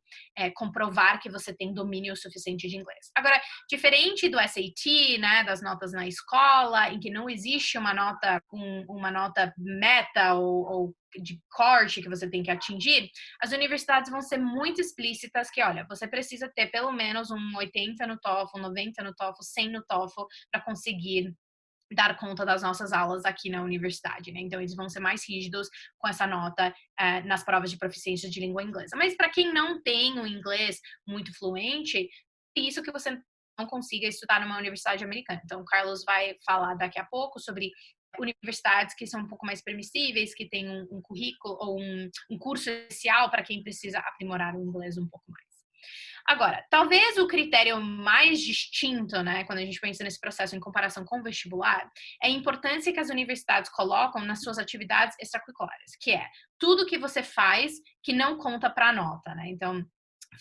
comprovar que você tem domínio suficiente de inglês. Agora, diferente do SAT, né, das notas na escola, em que não existe uma nota meta ou de corte que você tem que atingir, as universidades vão ser muito explícitas que, olha, você precisa ter pelo menos um 80 no TOEFL, 90 no TOEFL, 100 no TOEFL para conseguir dar conta das nossas aulas aqui na universidade, né? Então, eles vão ser mais rígidos com essa nota nas provas de proficiência de língua inglesa. Mas para quem não tem o inglês muito fluente, é isso que você não consiga estudar numa universidade americana. Então, o Carlos vai falar daqui a pouco sobre universidades que são um pouco mais permissíveis, que tem um currículo ou um curso especial para quem precisa aprimorar o inglês um pouco mais. Agora, talvez o critério mais distinto, né, quando a gente pensa nesse processo em comparação com o vestibular, é a importância que as universidades colocam nas suas atividades extracurriculares, que é tudo que você faz que não conta para a nota, né? Então,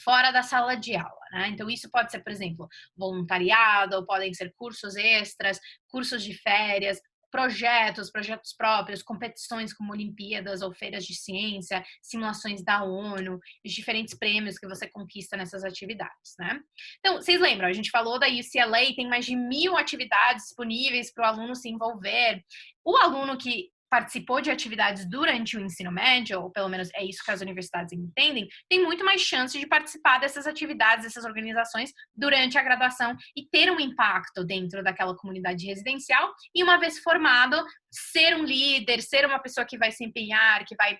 fora da sala de aula, né? Então, isso pode ser, por exemplo, voluntariado, ou podem ser cursos extras, cursos de férias, projetos próprios, competições como Olimpíadas ou feiras de ciência, simulações da ONU, os diferentes prêmios que você conquista nessas atividades, né? Então, vocês lembram, a gente falou da UCLA, tem mais de 1.000 atividades disponíveis para o aluno se envolver. O aluno que participou de atividades durante o ensino médio, ou pelo menos é isso que as universidades entendem, tem muito mais chance de participar dessas atividades, dessas organizações durante a graduação e ter um impacto dentro daquela comunidade residencial e, uma vez formado, ser um líder, ser uma pessoa que vai se empenhar, que vai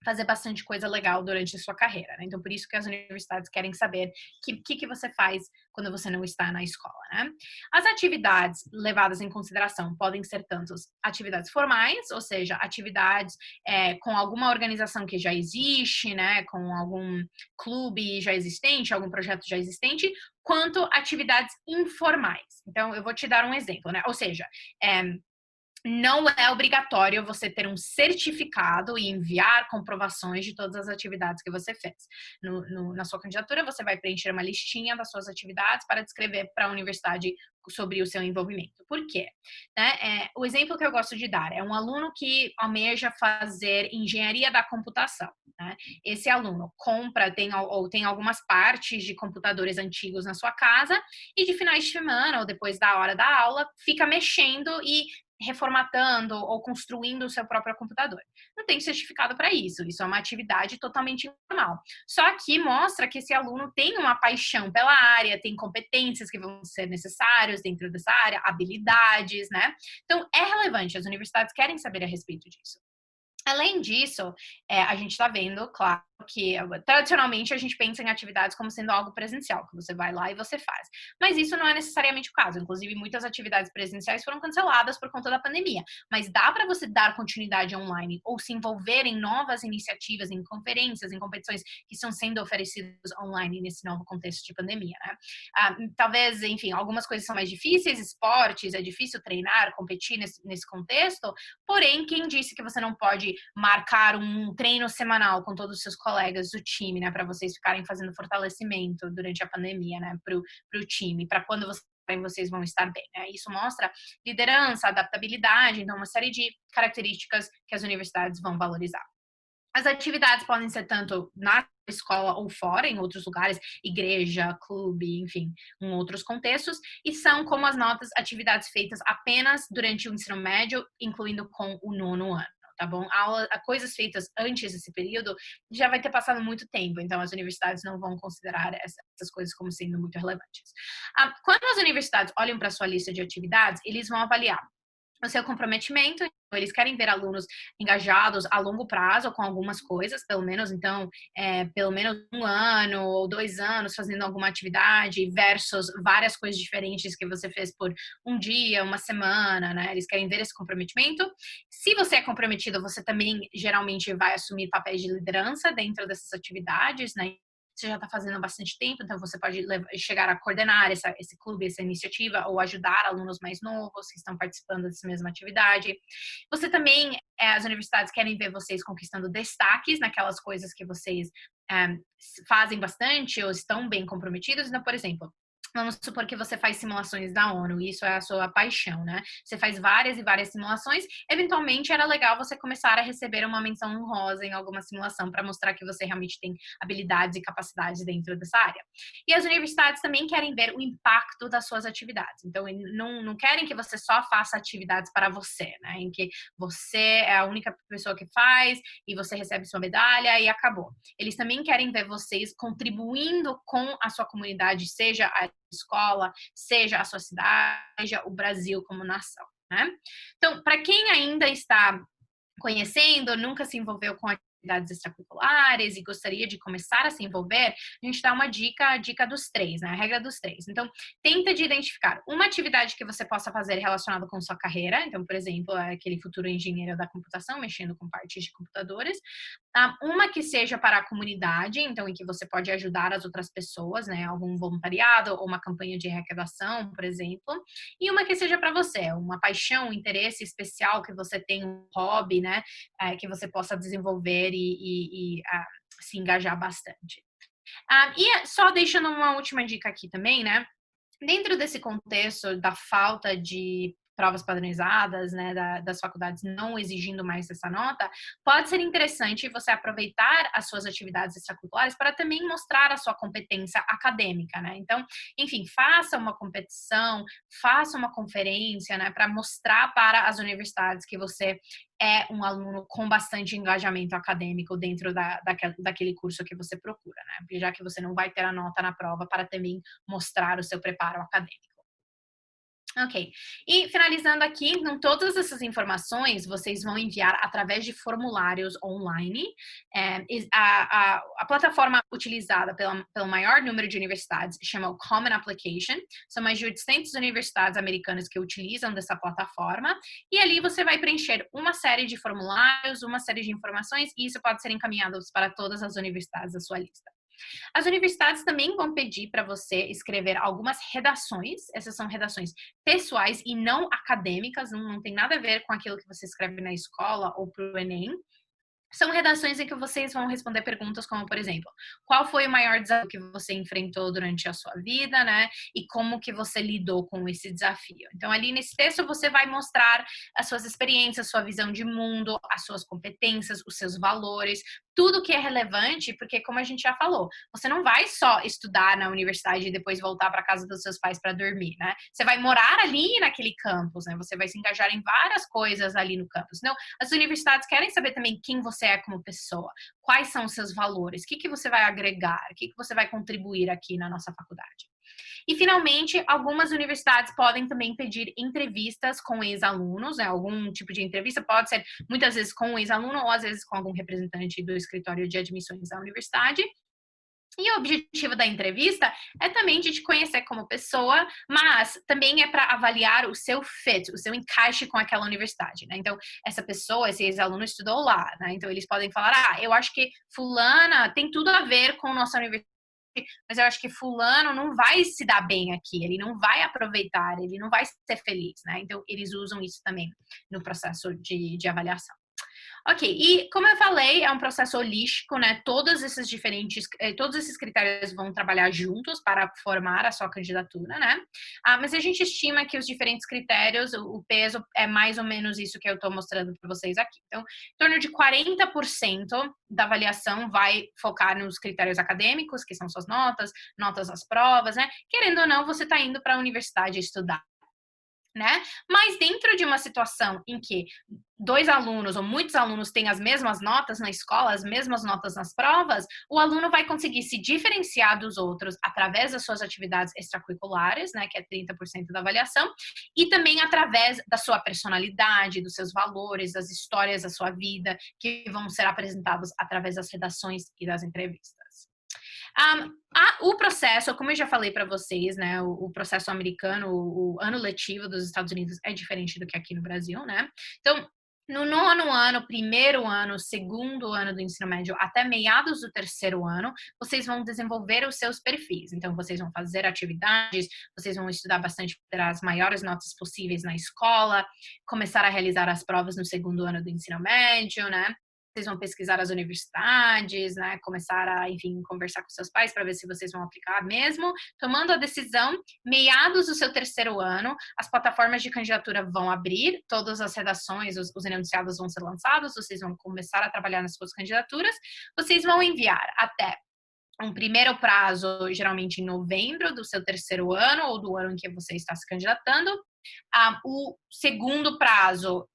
fazer bastante coisa legal durante a sua carreira, né? Então, por isso que as universidades querem saber o que você faz quando você não está na escola, né? As atividades levadas em consideração podem ser tantos atividades formais, ou seja, atividades com alguma organização que já existe, né? Com algum clube já existente, algum projeto já existente, quanto atividades informais. Então, eu vou te dar um exemplo, né? Ou seja, não é obrigatório você ter um certificado e enviar comprovações de todas as atividades que você fez. Na sua candidatura, você vai preencher uma listinha das suas atividades para descrever para a universidade sobre o seu envolvimento. Por quê? Né? O exemplo que eu gosto de dar é um aluno que almeja fazer engenharia da computação. Né? Esse aluno tem algumas partes de computadores antigos na sua casa e de finais de semana ou depois da hora da aula fica mexendo e reformatando ou construindo o seu próprio computador. Não tem certificado para isso. Isso é uma atividade totalmente informal. Só que mostra que esse aluno tem uma paixão pela área, tem competências que vão ser necessárias dentro dessa área, habilidades, né? Então, é relevante. As universidades querem saber a respeito disso. Além disso, a gente está vendo, claro, que tradicionalmente a gente pensa em atividades como sendo algo presencial, que você vai lá e você faz. Mas isso não é necessariamente o caso. Inclusive, muitas atividades presenciais foram canceladas por conta da pandemia. Mas dá para você dar continuidade online ou se envolver em novas iniciativas, em conferências, em competições que estão sendo oferecidas online nesse novo contexto de pandemia, né? Talvez, enfim, algumas coisas são mais difíceis, esportes, é difícil treinar, competir nesse contexto, porém, quem disse que você não pode marcar um treino semanal com todos os seus colegas do time, né, para vocês ficarem fazendo fortalecimento durante a pandemia, né, pro time, para quando vocês vão estar bem, né? Isso mostra liderança, adaptabilidade, então uma série de características que as universidades vão valorizar. As atividades podem ser tanto na escola ou fora, em outros lugares, igreja, clube, enfim, em outros contextos, e são como as notas, atividades feitas apenas durante o ensino médio, incluindo com o 9º ano. Tá bom? Coisas feitas antes desse período já vai ter passado muito tempo, então as universidades não vão considerar essas coisas como sendo muito relevantes. Quando as universidades olham para a sua lista de atividades, eles vão avaliar o seu comprometimento. Eles querem ver alunos engajados a longo prazo com algumas coisas, pelo menos, então, pelo menos 1 ano ou 2 anos fazendo alguma atividade versus várias coisas diferentes que você fez por um dia, uma semana, né? Eles querem ver esse comprometimento. Se você é comprometido, você também geralmente vai assumir papéis de liderança dentro dessas atividades, né? Você já está fazendo há bastante tempo, então você pode chegar a coordenar esse clube, essa iniciativa, ou ajudar alunos mais novos que estão participando dessa mesma atividade. Você também, as universidades querem ver vocês conquistando destaques naquelas coisas que vocês fazem bastante ou estão bem comprometidos. Então, por exemplo, vamos supor que você faz simulações da ONU, e isso é a sua paixão, né? Você faz várias e várias simulações, eventualmente era legal você começar a receber uma menção honrosa em alguma simulação para mostrar que você realmente tem habilidades e capacidades dentro dessa área. E as universidades também querem ver o impacto das suas atividades. Então, não querem que você só faça atividades para você, né? Em que você é a única pessoa que faz e você recebe sua medalha e acabou. Eles também querem ver vocês contribuindo com a sua comunidade, seja a escola, seja a sua cidade, seja o Brasil como nação, né? Então, para quem ainda está conhecendo, nunca se envolveu com atividades extracurriculares e gostaria de começar a se envolver, a gente dá uma dica, a dica dos 3, né? A regra dos 3. Então, tenta de identificar uma atividade que você possa fazer relacionada com sua carreira. Então, por exemplo, aquele futuro engenheiro da computação, mexendo com partes de computadores. Uma que seja para a comunidade, então, em que você pode ajudar as outras pessoas, né? Algum voluntariado ou uma campanha de arrecadação, por exemplo. E uma que seja para você, uma paixão, um interesse especial que você tem, um hobby, né? Que você possa desenvolver e se engajar bastante. E só deixando uma última dica aqui também, né? Dentro desse contexto da falta de provas padronizadas, né, das faculdades não exigindo mais essa nota, pode ser interessante você aproveitar as suas atividades extracurriculares para também mostrar a sua competência acadêmica, né? Então, enfim, faça uma competição, faça uma conferência, né, para mostrar para as universidades que você é um aluno com bastante engajamento acadêmico dentro daquele curso que você procura, né? Porque já que você não vai ter a nota na prova para também mostrar o seu preparo acadêmico. Ok. E finalizando aqui, com todas essas informações, vocês vão enviar através de formulários online. A plataforma utilizada pelo maior número de universidades chama o Common Application. São mais de 800 universidades americanas que utilizam dessa plataforma. E ali você vai preencher uma série de formulários, uma série de informações, e isso pode ser encaminhado para todas as universidades da sua lista. As universidades também vão pedir para você escrever algumas redações. Essas são redações pessoais e não acadêmicas, não tem nada a ver com aquilo que você escreve na escola ou para o Enem. São redações em que vocês vão responder perguntas como, por exemplo, qual foi o maior desafio que você enfrentou durante a sua vida, né? E como que você lidou com esse desafio. Então, ali nesse texto, você vai mostrar as suas experiências, sua visão de mundo, as suas competências, os seus valores, tudo que é relevante, porque como a gente já falou, você não vai só estudar na universidade e depois voltar para casa dos seus pais para dormir, né? Você vai morar ali naquele campus, né? Você vai se engajar em várias coisas ali no campus. Então, as universidades querem saber também quem você é como pessoa, quais são os seus valores, o que você vai agregar, o que você vai contribuir aqui na nossa faculdade. E, finalmente, algumas universidades podem também pedir entrevistas com ex-alunos, né? Algum tipo de entrevista pode ser, muitas vezes, com um ex-aluno ou, às vezes, com algum representante do escritório de admissões da universidade. E o objetivo da entrevista é também de te conhecer como pessoa, mas também é para avaliar o seu fit, o seu encaixe com aquela universidade, né? Então, essa pessoa, esse ex-aluno estudou lá, né? Então, eles podem falar, eu acho que fulana tem tudo a ver com nossa universidade, mas eu acho que fulano não vai se dar bem aqui, ele não vai aproveitar, ele não vai ser feliz, né? Então, eles usam isso também no processo de avaliação. Ok, e como eu falei, é um processo holístico, né? Todos esses critérios vão trabalhar juntos para formar a sua candidatura, né? Mas a gente estima que os diferentes critérios, o peso é mais ou menos isso que eu estou mostrando para vocês aqui. Então, em torno de 40% da avaliação vai focar nos critérios acadêmicos, que são suas notas, notas das provas, né? Querendo ou não, você está indo para a universidade estudar, né? Mas dentro de uma situação em que dois alunos ou muitos alunos têm as mesmas notas na escola, as mesmas notas nas provas, o aluno vai conseguir se diferenciar dos outros através das suas atividades extracurriculares, né, que é 30% da avaliação, e também através da sua personalidade, dos seus valores, das histórias da sua vida, que vão ser apresentados através das redações e das entrevistas. O processo, como eu já falei para vocês, né, o processo americano, o ano letivo dos Estados Unidos é diferente do que aqui no Brasil, né? Então, no nono ano, primeiro ano, segundo ano do ensino médio, até meados do terceiro ano, vocês vão desenvolver os seus perfis. Então, vocês vão fazer atividades, vocês vão estudar bastante para ter as maiores notas possíveis na escola, começar a realizar as provas no segundo ano do ensino médio, né? Vocês vão pesquisar as universidades, né? Começar a, enfim, conversar com seus pais para ver se vocês vão aplicar mesmo. Tomando a decisão, meados do seu terceiro ano, as plataformas de candidatura vão abrir, todas as redações, os enunciados vão ser lançados, vocês vão começar a trabalhar nas suas candidaturas, vocês vão enviar até um primeiro prazo, geralmente em novembro do seu terceiro ano ou do ano em que você está se candidatando. O segundo prazo,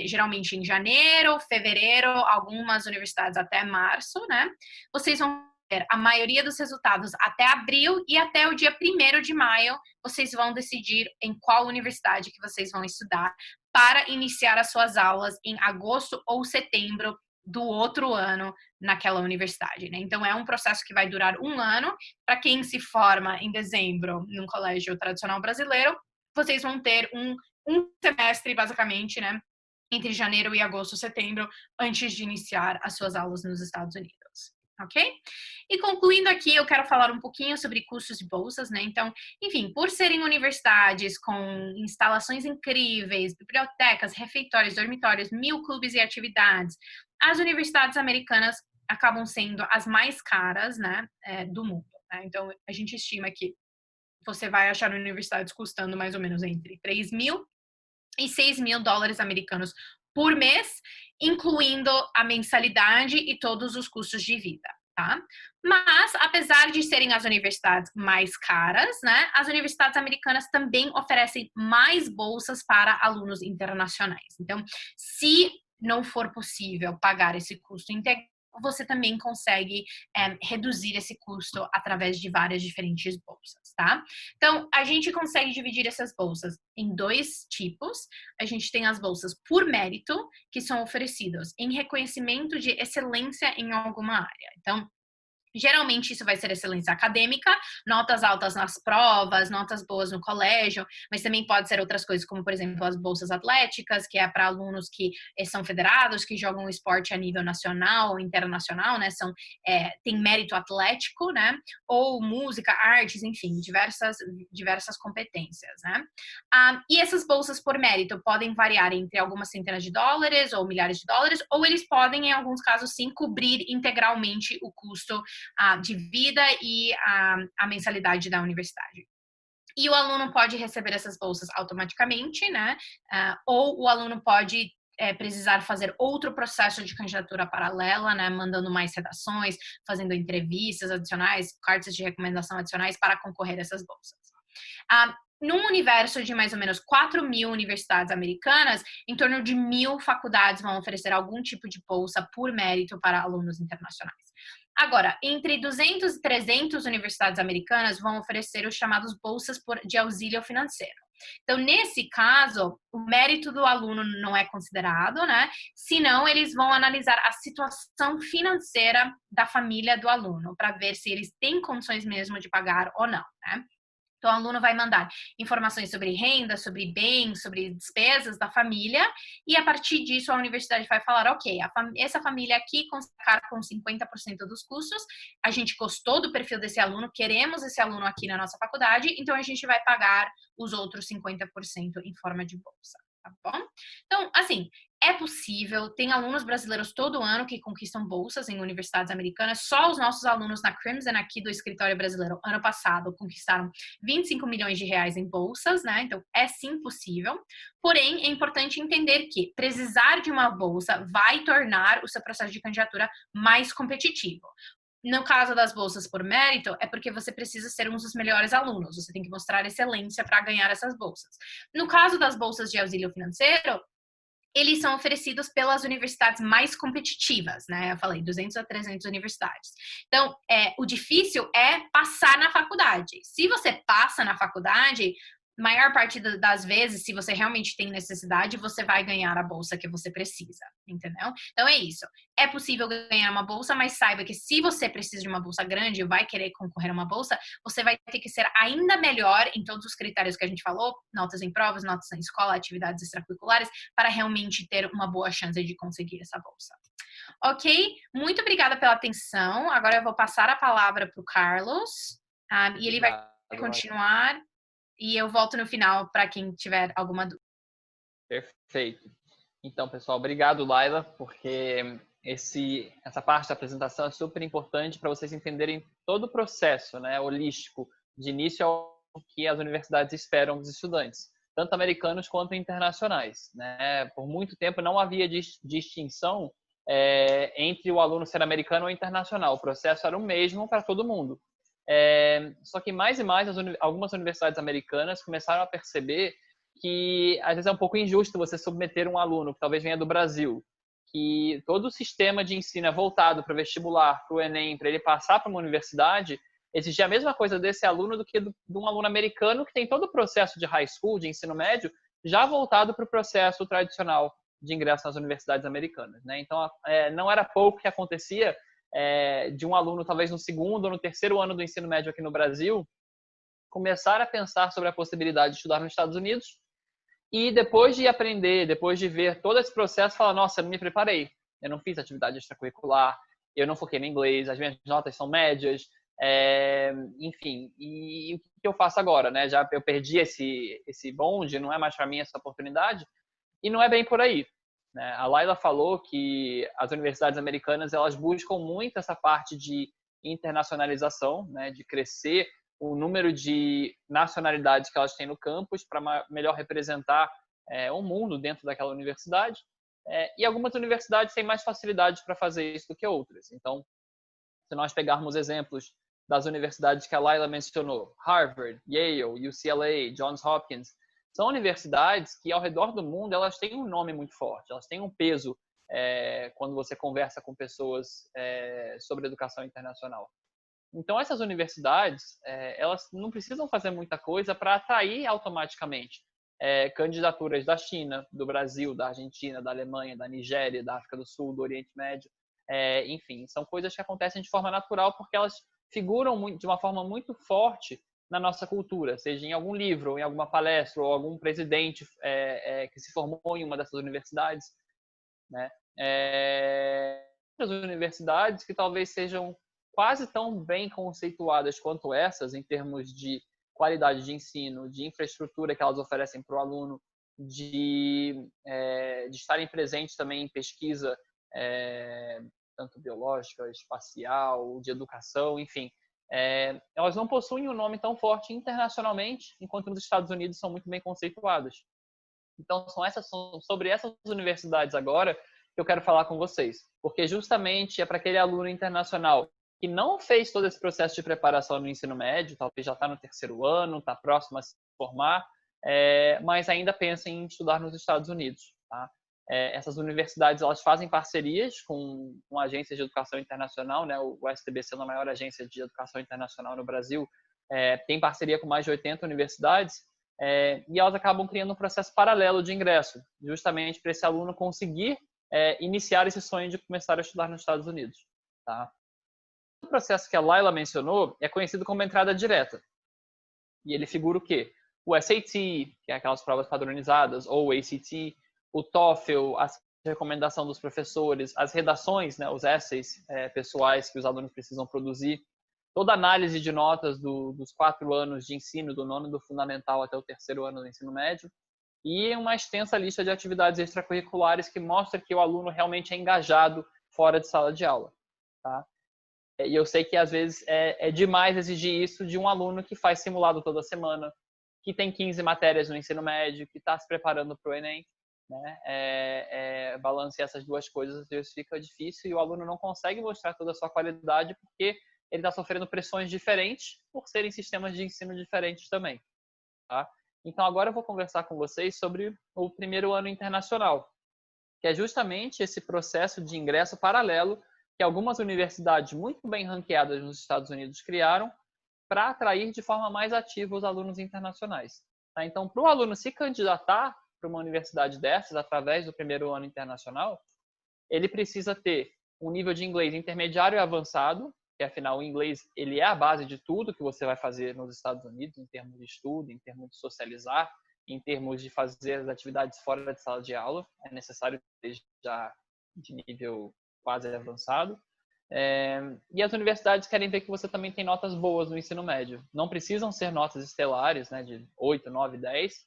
geralmente em janeiro, fevereiro, algumas universidades até março, né? Vocês vão ter a maioria dos resultados até abril e até o dia 1º de maio, vocês vão decidir em qual universidade que vocês vão estudar para iniciar as suas aulas em agosto ou setembro do outro ano naquela universidade, né? Então, é um processo que vai durar um ano. Para quem se forma em dezembro num colégio tradicional brasileiro, vocês vão ter um semestre, basicamente, né? Entre janeiro e agosto, setembro, antes de iniciar as suas aulas nos Estados Unidos, ok? E concluindo aqui, eu quero falar um pouquinho sobre cursos e bolsas, né? Então, enfim, por serem universidades com instalações incríveis, bibliotecas, refeitórios, dormitórios, 1000 clubes e atividades, as universidades americanas acabam sendo as mais caras, né, do mundo. Né? Então, a gente estima que você vai achar universidades custando mais ou menos entre 3 mil e 6 mil dólares americanos por mês, incluindo a mensalidade e todos os custos de vida, tá? Mas, apesar de serem as universidades mais caras, né, as universidades americanas também oferecem mais bolsas para alunos internacionais. Então, se não for possível pagar esse custo integral, você também consegue reduzir esse custo através de várias diferentes bolsas, tá? Então, a gente consegue dividir essas bolsas em 2 tipos. A gente tem as bolsas por mérito, que são oferecidas em reconhecimento de excelência em alguma área. Então, geralmente isso vai ser excelência acadêmica, notas altas nas provas, notas boas no colégio, mas também pode ser outras coisas, como por exemplo as bolsas atléticas, que é para alunos que são federados, que jogam esporte a nível nacional ou internacional, né? Tem mérito atlético, né? Ou música, artes, enfim, diversas competências, né? E essas bolsas por mérito podem variar entre algumas centenas de dólares ou milhares de dólares, ou eles podem, em alguns casos, sim, cobrir integralmente o custo de vida e a mensalidade da universidade. E o aluno pode receber essas bolsas automaticamente, né? Ou o aluno pode precisar fazer outro processo de candidatura paralela, né? Mandando mais redações, fazendo entrevistas adicionais, cartas de recomendação adicionais para concorrer a essas bolsas. Num universo de mais ou menos 4 mil universidades americanas, em torno de 1.000 faculdades vão oferecer algum tipo de bolsa por mérito para alunos internacionais. Agora, entre 200 e 300 universidades americanas vão oferecer os chamados bolsas de auxílio financeiro. Então, nesse caso, o mérito do aluno não é considerado, né? Senão, eles vão analisar a situação financeira da família do aluno para ver se eles têm condições mesmo de pagar ou não, né? Então, o aluno vai mandar informações sobre renda, sobre bens, sobre despesas da família, e a partir disso a universidade vai falar, ok, essa família aqui arca com 50% dos custos, a gente gostou do perfil desse aluno, queremos esse aluno aqui na nossa faculdade, então a gente vai pagar os outros 50% em forma de bolsa, tá bom? Então, assim, é possível, tem alunos brasileiros todo ano que conquistam bolsas em universidades americanas. Só os nossos alunos na Crimson aqui do escritório brasileiro, ano passado, conquistaram 25 milhões de reais em bolsas, né? Então, é sim possível. Porém, é importante entender que precisar de uma bolsa vai tornar o seu processo de candidatura mais competitivo. No caso das bolsas por mérito, é porque você precisa ser um dos melhores alunos. Você tem que mostrar excelência para ganhar essas bolsas. No caso das bolsas de auxílio financeiro, eles são oferecidos pelas universidades mais competitivas, né? Eu falei 200 a 300 universidades. Então, o difícil é passar na faculdade. Se você passa na faculdade, maior parte das vezes, se você realmente tem necessidade, você vai ganhar a bolsa que você precisa, entendeu? Então é isso. É possível ganhar uma bolsa, mas saiba que se você precisa de uma bolsa grande e vai querer concorrer a uma bolsa, você vai ter que ser ainda melhor em todos os critérios que a gente falou, notas em provas, notas na escola, atividades extracurriculares, para realmente ter uma boa chance de conseguir essa bolsa. Ok? Muito obrigada pela atenção. Agora eu vou passar a palavra para o Carlos, e ele vai continuar. E eu volto no final para quem tiver alguma dúvida. Perfeito. Então, pessoal, obrigado, Laila, porque essa parte da apresentação é super importante para vocês entenderem todo o processo, né, holístico, de início ao que as universidades esperam dos estudantes, tanto americanos quanto internacionais, né? Por muito tempo não havia distinção entre o aluno ser americano ou internacional. O processo era o mesmo para todo mundo. Só que mais e mais algumas universidades americanas começaram a perceber que às vezes é um pouco injusto você submeter um aluno que talvez venha do Brasil, que todo o sistema de ensino é voltado para o vestibular, para o Enem, para ele passar para uma universidade, exigir a mesma coisa desse aluno do que de um aluno americano que tem todo o processo de high school, de ensino médio, já voltado para o processo tradicional de ingresso nas universidades americanas, né? Então, não era pouco que acontecia de um aluno, talvez no segundo ou no terceiro ano do ensino médio aqui no Brasil, começar a pensar sobre a possibilidade de estudar nos Estados Unidos e depois de aprender, depois de ver todo esse processo, falar, nossa, eu não me preparei, eu não fiz atividade extracurricular, eu não foquei no inglês, as minhas notas são médias, enfim, e o que eu faço agora, né? Já eu perdi esse bonde, não é mais para mim essa oportunidade, e não é bem por aí. né? A Laila falou que as universidades americanas elas buscam muito essa parte de internacionalização, né? De crescer o número de nacionalidades que elas têm no campus para melhor representar o mundo dentro daquela universidade. E algumas universidades têm mais facilidade para fazer isso do que outras. Então, se nós pegarmos exemplos das universidades que a Laila mencionou, Harvard, Yale, UCLA, Johns Hopkins, são universidades que ao redor do mundo elas têm um nome muito forte, elas têm um peso quando você conversa com pessoas sobre educação internacional. Então essas universidades elas não precisam fazer muita coisa para atrair automaticamente candidaturas da China, do Brasil, da Argentina, da Alemanha, da Nigéria, da África do Sul, do Oriente Médio. Enfim, são coisas que acontecem de forma natural porque elas figuram de uma forma muito forte na nossa cultura, seja em algum livro, ou em alguma palestra, ou algum presidente que se formou em uma dessas universidades, né? Outras universidades que talvez sejam quase tão bem conceituadas quanto essas em termos de qualidade de ensino, de infraestrutura que elas oferecem para o aluno, de estarem presentes também em pesquisa tanto biológica, espacial, de educação, enfim. Elas não possuem um nome tão forte internacionalmente, enquanto nos Estados Unidos são muito bem conceituadas. Então, são sobre essas universidades agora que eu quero falar com vocês, porque justamente é para aquele aluno internacional que não fez todo esse processo de preparação no ensino médio, talvez já está no terceiro ano, está próximo a se formar, mas ainda pensa em estudar nos Estados Unidos, tá? Essas universidades elas fazem parcerias com agências de educação internacional, né? O STB sendo a maior agência de educação internacional no Brasil, tem parceria com mais de 80 universidades e elas acabam criando um processo paralelo de ingresso, justamente para esse aluno conseguir iniciar esse sonho de começar a estudar nos Estados Unidos, tá? O processo que a Laila mencionou é conhecido como entrada direta e ele figura o quê? O SAT, que é aquelas provas padronizadas, ou o ACT, o TOEFL, a recomendação dos professores, as redações, né, os essays pessoais que os alunos precisam produzir, toda a análise de notas dos 4 anos de ensino, do nono do fundamental até o terceiro ano do ensino médio, e uma extensa lista de atividades extracurriculares que mostra que o aluno realmente é engajado fora de sala de aula, tá? E eu sei que às vezes é demais exigir isso de um aluno que faz simulado toda semana, que tem 15 matérias no ensino médio, que está se preparando para o Enem, né? Balancear essas duas coisas às vezes fica difícil e o aluno não consegue mostrar toda a sua qualidade porque ele está sofrendo pressões diferentes por serem sistemas de ensino diferentes também, tá? Então agora eu vou conversar com vocês sobre o primeiro ano internacional, que é justamente esse processo de ingresso paralelo que algumas universidades muito bem ranqueadas nos Estados Unidos criaram para atrair de forma mais ativa os alunos internacionais, tá? Então, para o aluno se candidatar para uma universidade dessas, através do primeiro ano internacional, ele precisa ter um nível de inglês intermediário e avançado, que afinal o inglês ele é a base de tudo que você vai fazer nos Estados Unidos, em termos de estudo, em termos de socializar, em termos de fazer as atividades fora de sala de aula. É necessário ter já de nível quase avançado. E as universidades querem ver que você também tem notas boas no ensino médio. Não precisam ser notas estelares, né, de 8, 9, 10.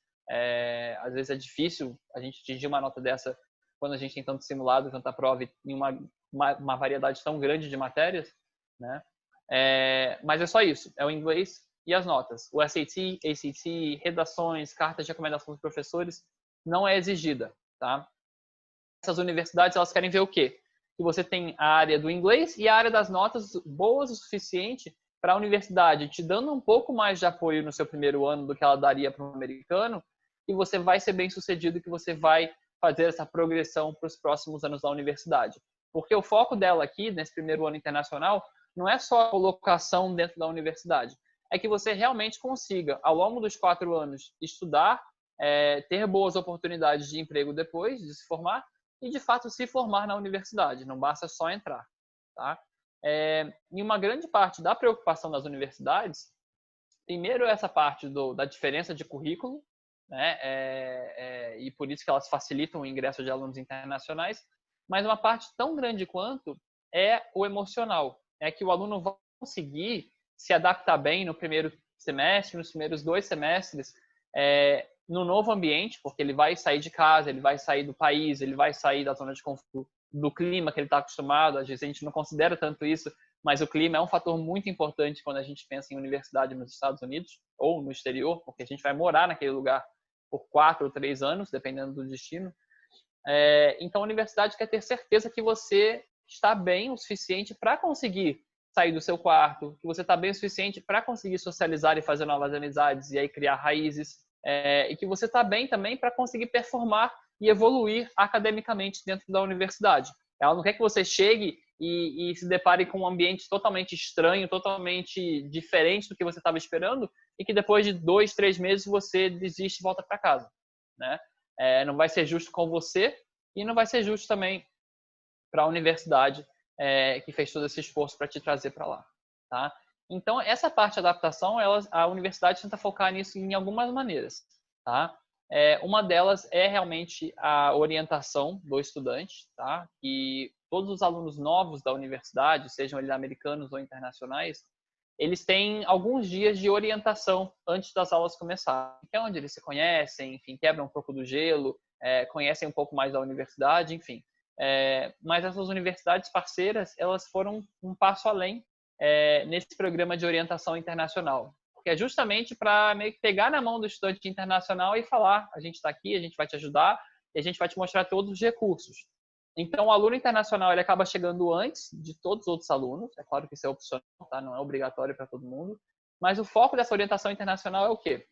Às vezes é difícil a gente atingir uma nota dessa quando a gente tem tanto simulado, tanta prova em uma variedade tão grande de matérias, né? Mas é só isso, é o inglês e as notas. O SAT, ACT, redações, cartas de recomendação dos professores não é exigida, tá? Essas universidades elas querem ver o quê? Que você tem a área do inglês e a área das notas boas o suficiente para a universidade te dando um pouco mais de apoio no seu primeiro ano do que ela daria para um americano, e você vai ser bem sucedido e que você vai fazer essa progressão para os próximos anos da universidade. Porque o foco dela aqui, nesse primeiro ano internacional, não é só a colocação dentro da universidade, é que você realmente consiga, ao longo dos 4 anos, estudar, ter boas oportunidades de emprego depois de se formar, e de fato se formar na universidade, não basta só entrar, tá? E uma grande parte da preocupação das universidades, primeiro essa parte da diferença de currículo, né? E por isso que elas facilitam o ingresso de alunos internacionais, mas uma parte tão grande quanto é o emocional, é que o aluno vai conseguir se adaptar bem no primeiro semestre, nos primeiros 2 semestres, no novo ambiente, porque ele vai sair de casa, ele vai sair do país, ele vai sair da zona de conforto, do clima que ele está acostumado. Às vezes a gente não considera tanto isso, mas o clima é um fator muito importante quando a gente pensa em universidade nos Estados Unidos ou no exterior, porque a gente vai morar naquele lugar por 4 ou 3 anos, dependendo do destino. Então a universidade quer ter certeza que você está bem o suficiente para conseguir sair do seu quarto, que você está bem o suficiente para conseguir socializar e fazer novas amizades e aí criar raízes, e que você está bem também para conseguir performar e evoluir academicamente dentro da universidade. Ela não quer que você chegue e se depare com um ambiente totalmente estranho, totalmente diferente do que você estava esperando e que depois de 2, 3 meses você desiste e volta para casa, né? Não vai ser justo com você e não vai ser justo também para a universidade que fez todo esse esforço para te trazer para lá, tá? Então, essa parte de adaptação, a universidade tenta focar nisso em algumas maneiras, tá? Uma delas é realmente a orientação do estudante, tá? E todos os alunos novos da universidade, sejam eles americanos ou internacionais, eles têm alguns dias de orientação antes das aulas começarem, que é onde eles se conhecem, enfim, quebram um pouco do gelo, conhecem um pouco mais da universidade, enfim. Mas essas universidades parceiras, elas foram um passo além nesse programa de orientação internacional, que é justamente para meio que pegar na mão do estudante internacional e falar: a gente está aqui, a gente vai te ajudar e a gente vai te mostrar todos os recursos. Então, o aluno internacional ele acaba chegando antes de todos os outros alunos. É claro que isso é opcional, tá? Não é obrigatório para todo mundo. Mas o foco dessa orientação internacional é o quê?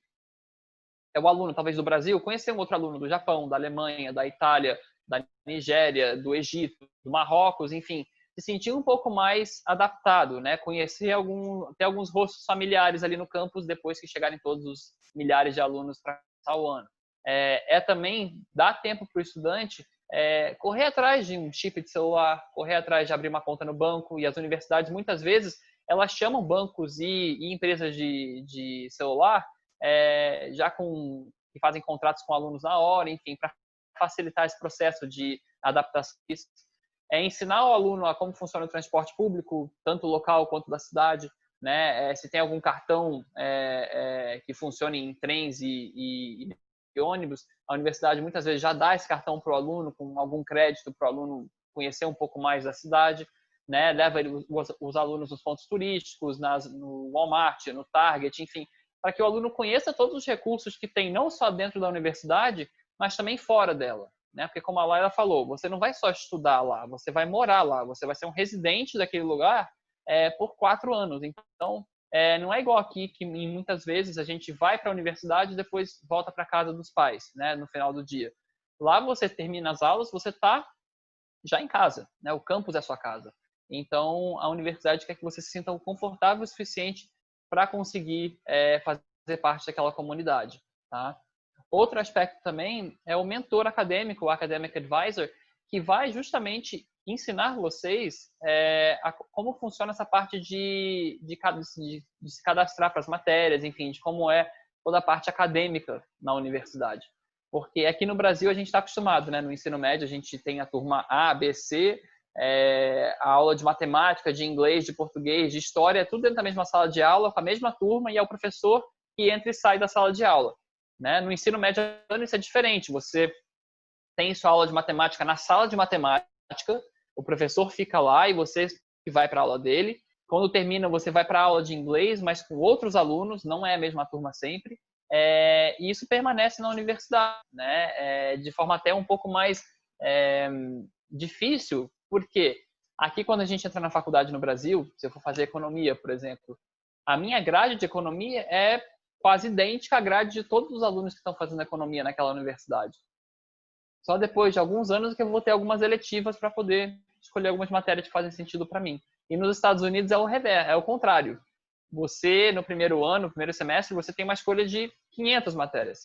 É o aluno, talvez do Brasil, conhecer um outro aluno do Japão, da Alemanha, da Itália, da Nigéria, do Egito, do Marrocos, enfim, se sentir um pouco mais adaptado, né? Conhecer ter alguns rostos familiares ali no campus depois que chegarem todos os milhares de alunos para passar o ano. Também dar tempo para o estudante correr atrás de um chip de celular, correr atrás de abrir uma conta no banco, e as universidades muitas vezes elas chamam bancos e empresas de celular que fazem contratos com alunos na hora, enfim, para facilitar esse processo de adaptação. Ensinar o aluno a como funciona o transporte público, tanto local quanto da cidade, né? Se tem algum cartão que funcione em trens e ônibus, a universidade muitas vezes já dá esse cartão para o aluno, com algum crédito para o aluno conhecer um pouco mais da cidade, né? Leva os alunos nos pontos turísticos, no Walmart, no Target, enfim, para que o aluno conheça todos os recursos que tem, não só dentro da universidade, mas também fora dela, né? Porque como a Laila falou, você não vai só estudar lá, você vai morar lá, você vai ser um residente daquele lugar por 4 anos. Então, não é igual aqui, que muitas vezes a gente vai para a universidade e depois volta para casa dos pais, né, no final do dia. Lá você termina as aulas, você está já em casa, né? O campus é a sua casa. Então, a universidade quer que você se sinta confortável o suficiente para conseguir fazer parte daquela comunidade, tá? Outro aspecto também é o mentor acadêmico, o academic advisor, que vai justamente ensinar vocês como funciona essa parte de se cadastrar para as matérias, enfim, de como é toda a parte acadêmica na universidade. Porque aqui no Brasil a gente está acostumado, né? No ensino médio a gente tem a turma A, B, C, a aula de matemática, de inglês, de português, de história, tudo dentro da mesma sala de aula, com a mesma turma, e é o professor que entra e sai da sala de aula, né? No ensino médio isso é diferente. Você tem sua aula de matemática na sala de matemática, o professor fica lá e você que vai para a aula dele. Quando termina, você vai para a aula de inglês, mas com outros alunos, não é a mesma turma sempre. E isso permanece na universidade, né? De forma até um pouco mais difícil, porque aqui quando a gente entra na faculdade no Brasil, se eu for fazer economia, por exemplo, a minha grade de economia é quase idêntica à grade de todos os alunos que estão fazendo economia naquela universidade. Só depois de alguns anos que eu vou ter algumas eletivas para poder escolher algumas matérias que fazem sentido para mim. E nos Estados Unidos é o contrário. Você, no primeiro ano, no primeiro semestre, você tem uma escolha de 500 matérias.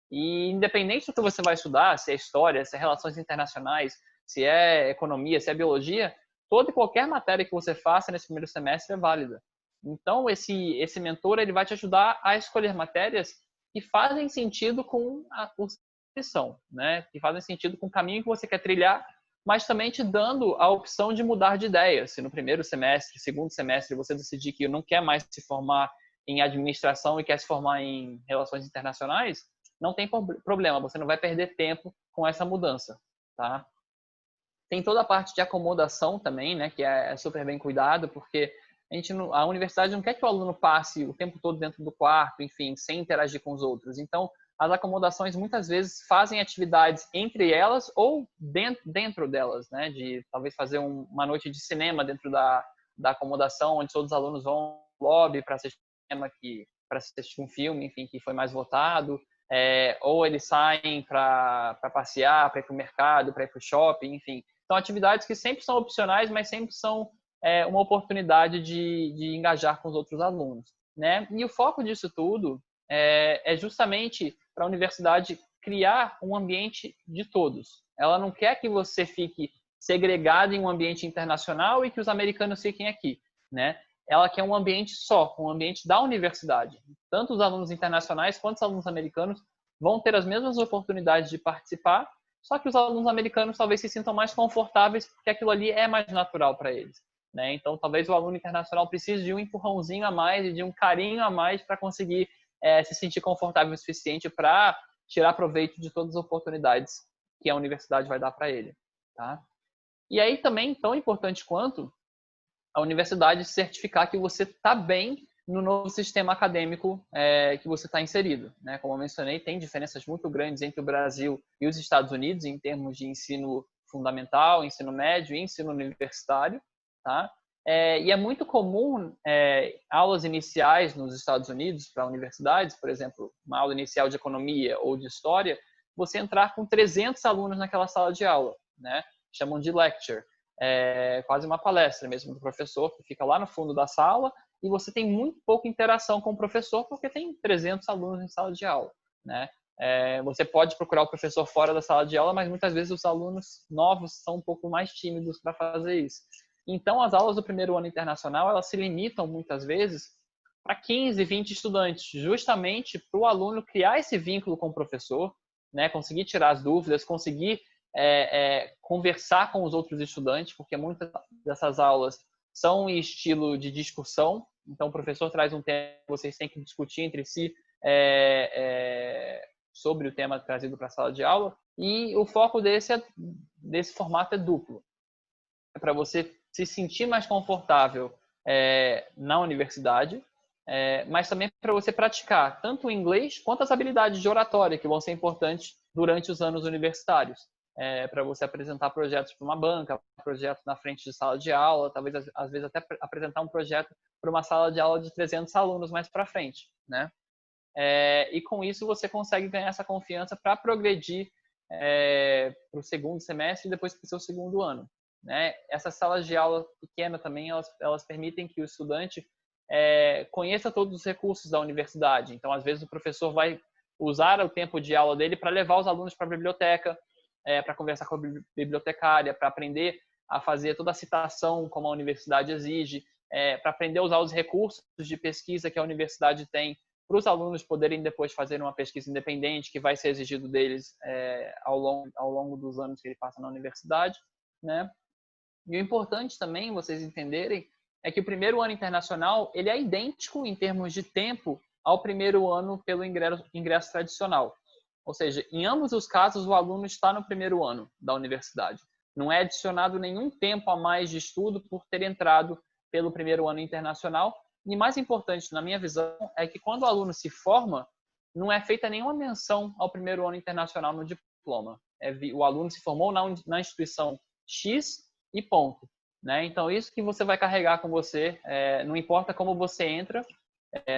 E independente do que você vai estudar, se é história, se é relações internacionais, se é economia, se é biologia, toda e qualquer matéria que você faça nesse primeiro semestre é válida. Então, esse mentor ele vai te ajudar a escolher matérias que fazem sentido com a opção, né? Que fazem sentido com o caminho que você quer trilhar, mas também te dando a opção de mudar de ideia. Se no primeiro semestre, segundo semestre, você decidir que não quer mais se formar em administração e quer se formar em relações internacionais, não tem problema, você não vai perder tempo com essa mudança, tá? Tem toda a parte de acomodação também, né, que é super bem cuidado, porque a universidade não quer que o aluno passe o tempo todo dentro do quarto, enfim, sem interagir com os outros. Então, as acomodações muitas vezes fazem atividades entre elas ou dentro delas, né, de talvez fazer uma noite de cinema dentro da acomodação, onde todos os alunos vão ao lobby para assistir para assistir um filme, enfim, que foi mais votado, ou eles saem para passear, para ir para o mercado, para ir para o shopping, enfim. São atividades que sempre são opcionais, mas sempre são uma oportunidade de engajar com os outros alunos, né? E o foco disso tudo é justamente para a universidade criar um ambiente de todos. Ela não quer que você fique segregado em um ambiente internacional e que os americanos fiquem aqui, né? Ela quer um ambiente só, um ambiente da universidade. Tanto os alunos internacionais quanto os alunos americanos vão ter as mesmas oportunidades de participar, só que os alunos americanos talvez se sintam mais confortáveis porque aquilo ali é mais natural para eles, né? Então, talvez o aluno internacional precise de um empurrãozinho a mais e de um carinho a mais para conseguir se sentir confortável o suficiente para tirar proveito de todas as oportunidades que a universidade vai dar para ele, tá? E aí também, tão importante quanto a universidade certificar que você está bem no novo sistema acadêmico que você está inserido, né? Como eu mencionei, tem diferenças muito grandes entre o Brasil e os Estados Unidos em termos de ensino fundamental, ensino médio e ensino universitário, tá? E é muito comum aulas iniciais nos Estados Unidos para universidades, por exemplo, uma aula inicial de economia ou de história, você entrar com 300 alunos naquela sala de aula, né? Chamam de lecture. Quase uma palestra mesmo do professor, que fica lá no fundo da sala, e você tem muito pouca interação com o professor, porque tem 300 alunos em sala de aula, né? Você pode procurar o professor fora da sala de aula, mas muitas vezes os alunos novos são um pouco mais tímidos para fazer isso. Então, as aulas do primeiro ano internacional, elas se limitam muitas vezes para 15, 20 estudantes, justamente para o aluno criar esse vínculo com o professor, né? Conseguir tirar as dúvidas, conseguir conversar com os outros estudantes, porque muitas dessas aulas são em estilo de discussão. Então, o professor traz um tema, vocês têm que discutir entre si sobre o tema trazido para a sala de aula. E o foco desse formato é duplo. É para você se sentir mais confortável na universidade, mas também para você praticar tanto o inglês quanto as habilidades de oratória, que vão ser importantes durante os anos universitários. Para você apresentar projetos para uma banca, projetos na frente de sala de aula, talvez às vezes até apresentar um projeto para uma sala de aula de 300 alunos mais para frente, né? E com isso você consegue ganhar essa confiança para progredir para o segundo semestre e depois para o seu segundo ano, né? Essas salas de aula pequenas também, elas permitem que o estudante conheça todos os recursos da universidade. Então, às vezes, o professor vai usar o tempo de aula dele para levar os alunos para a biblioteca, para conversar com a bibliotecária, para aprender a fazer toda a citação como a universidade exige, para aprender a usar os recursos de pesquisa que a universidade tem para os alunos poderem depois fazer uma pesquisa independente que vai ser exigido deles ao longo dos anos que ele passa na universidade, né? E o importante também, vocês entenderem, é que o primeiro ano internacional ele é idêntico em termos de tempo ao primeiro ano pelo ingresso tradicional. Ou seja, em ambos os casos, o aluno está no primeiro ano da universidade. Não é adicionado nenhum tempo a mais de estudo por ter entrado pelo primeiro ano internacional. E mais importante, na minha visão, é que quando o aluno se forma, não é feita nenhuma menção ao primeiro ano internacional no diploma. O aluno se formou na instituição X e ponto, né? Então, isso que você vai carregar com você, não importa como você entra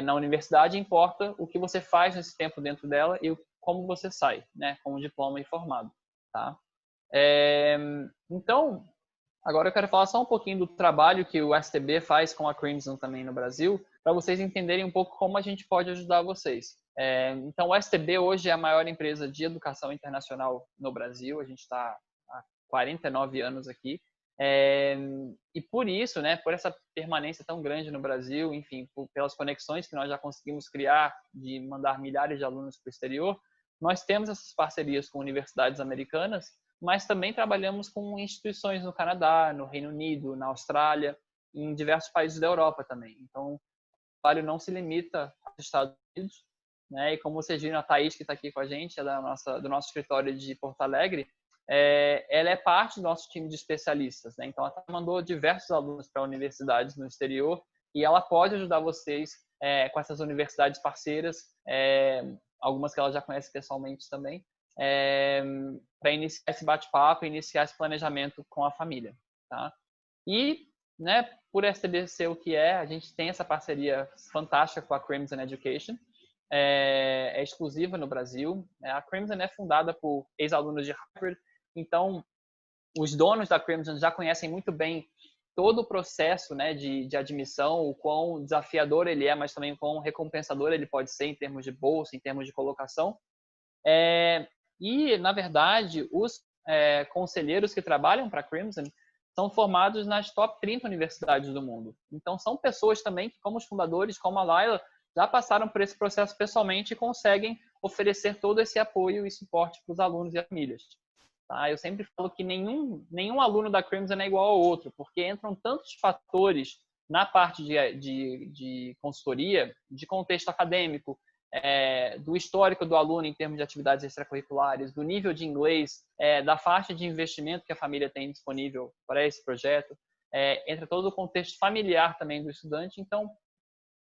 na universidade, importa o que você faz nesse tempo dentro dela e como você sai, né, com o diploma e formado, tá? Então, agora eu quero falar só um pouquinho do trabalho que o STB faz com a Crimson também no Brasil, para vocês entenderem um pouco como a gente pode ajudar vocês. Então, o STB hoje é a maior empresa de educação internacional no Brasil, a gente está há 49 anos aqui, e por isso, né, por essa permanência tão grande no Brasil, enfim, pelas conexões que nós já conseguimos criar de mandar milhares de alunos para o exterior, nós temos essas parcerias com universidades americanas, mas também trabalhamos com instituições no Canadá, no Reino Unido, na Austrália, e em diversos países da Europa também. Então, o trabalho não se limita aos Estados Unidos, né? E como vocês viram, a Thaís, que está aqui com a gente, é do nosso escritório de Porto Alegre, ela é parte do nosso time de especialistas, né? Então, ela mandou diversos alunos para universidades no exterior e ela pode ajudar vocês com essas universidades parceiras, algumas que ela já conhece pessoalmente também, para iniciar esse bate-papo, iniciar esse planejamento com a família, tá? E, né, por STB ser o que é, a gente tem essa parceria fantástica com a Crimson Education, é exclusiva no Brasil. A Crimson é fundada por ex-alunos de Harvard, então os donos da Crimson já conhecem muito bem todo o processo, né, de admissão, o quão desafiador ele é, mas também o quão recompensador ele pode ser em termos de bolsa, em termos de colocação. E, na verdade, os conselheiros que trabalham para a Crimson são formados nas top 30 universidades do mundo. Então, são pessoas também que, como os fundadores, como a Laila, já passaram por esse processo pessoalmente e conseguem oferecer todo esse apoio e suporte para os alunos e famílias. Tá? Eu sempre falo que nenhum aluno da Crimson é igual ao outro, porque entram tantos fatores na parte de consultoria, de contexto acadêmico, do histórico do aluno em termos de atividades extracurriculares, do nível de inglês, da faixa de investimento que a família tem disponível para esse projeto, entra todo o contexto familiar também do estudante. Então,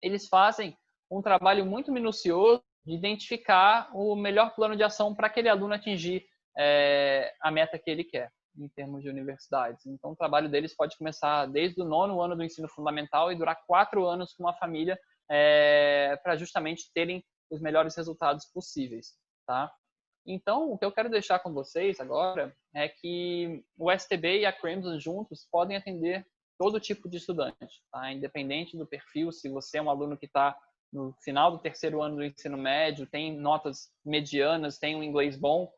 eles fazem um trabalho muito minucioso de identificar o melhor plano de ação para aquele aluno atingir a meta que ele quer em termos de universidades. Então, o trabalho deles pode começar desde o 9º ano do ensino fundamental e durar 4 anos com a família para justamente terem os melhores resultados possíveis, tá? Então, o que eu quero deixar com vocês agora é que o STB e a Crimson juntos podem atender todo tipo de estudante, tá? Independente do perfil, se você é um aluno que está no final do 3º ano do ensino médio, tem notas medianas, tem um inglês bom,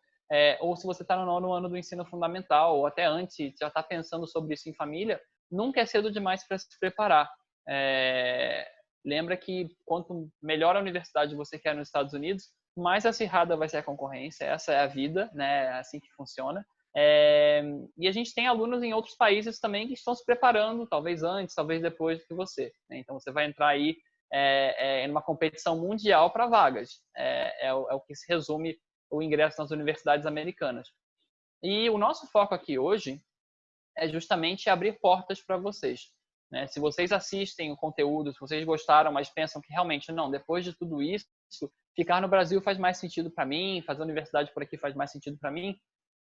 ou se você está no 9º ano do ensino fundamental, ou até antes, já está pensando sobre isso em família, nunca é cedo demais para se preparar. Lembra que quanto melhor a universidade você quer nos Estados Unidos, mais acirrada vai ser a concorrência. Essa é a vida, né? É assim que funciona. E a gente tem alunos em outros países também que estão se preparando, talvez antes, talvez depois do que você, né? Então, você vai entrar aí numa competição mundial para vagas. É o que se resume o ingresso nas universidades americanas. E o nosso foco aqui hoje é justamente abrir portas para vocês, né? Se vocês assistem o conteúdo, se vocês gostaram, mas pensam que realmente, não, depois de tudo isso, ficar no Brasil faz mais sentido para mim, fazer universidade por aqui faz mais sentido para mim,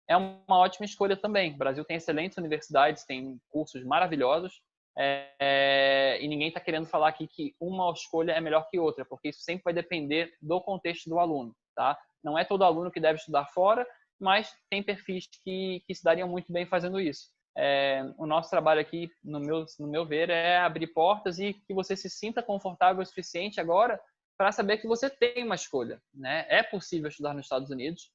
é uma ótima escolha também. O Brasil tem excelentes universidades, tem cursos maravilhosos, e ninguém está querendo falar aqui que uma escolha é melhor que outra, porque isso sempre vai depender do contexto do aluno, tá? Não é todo aluno que deve estudar fora, mas tem perfis que se dariam muito bem fazendo isso. O nosso trabalho aqui, no meu ver, é abrir portas e que você se sinta confortável o suficiente agora para saber que você tem uma escolha, né? É possível estudar nos Estados Unidos,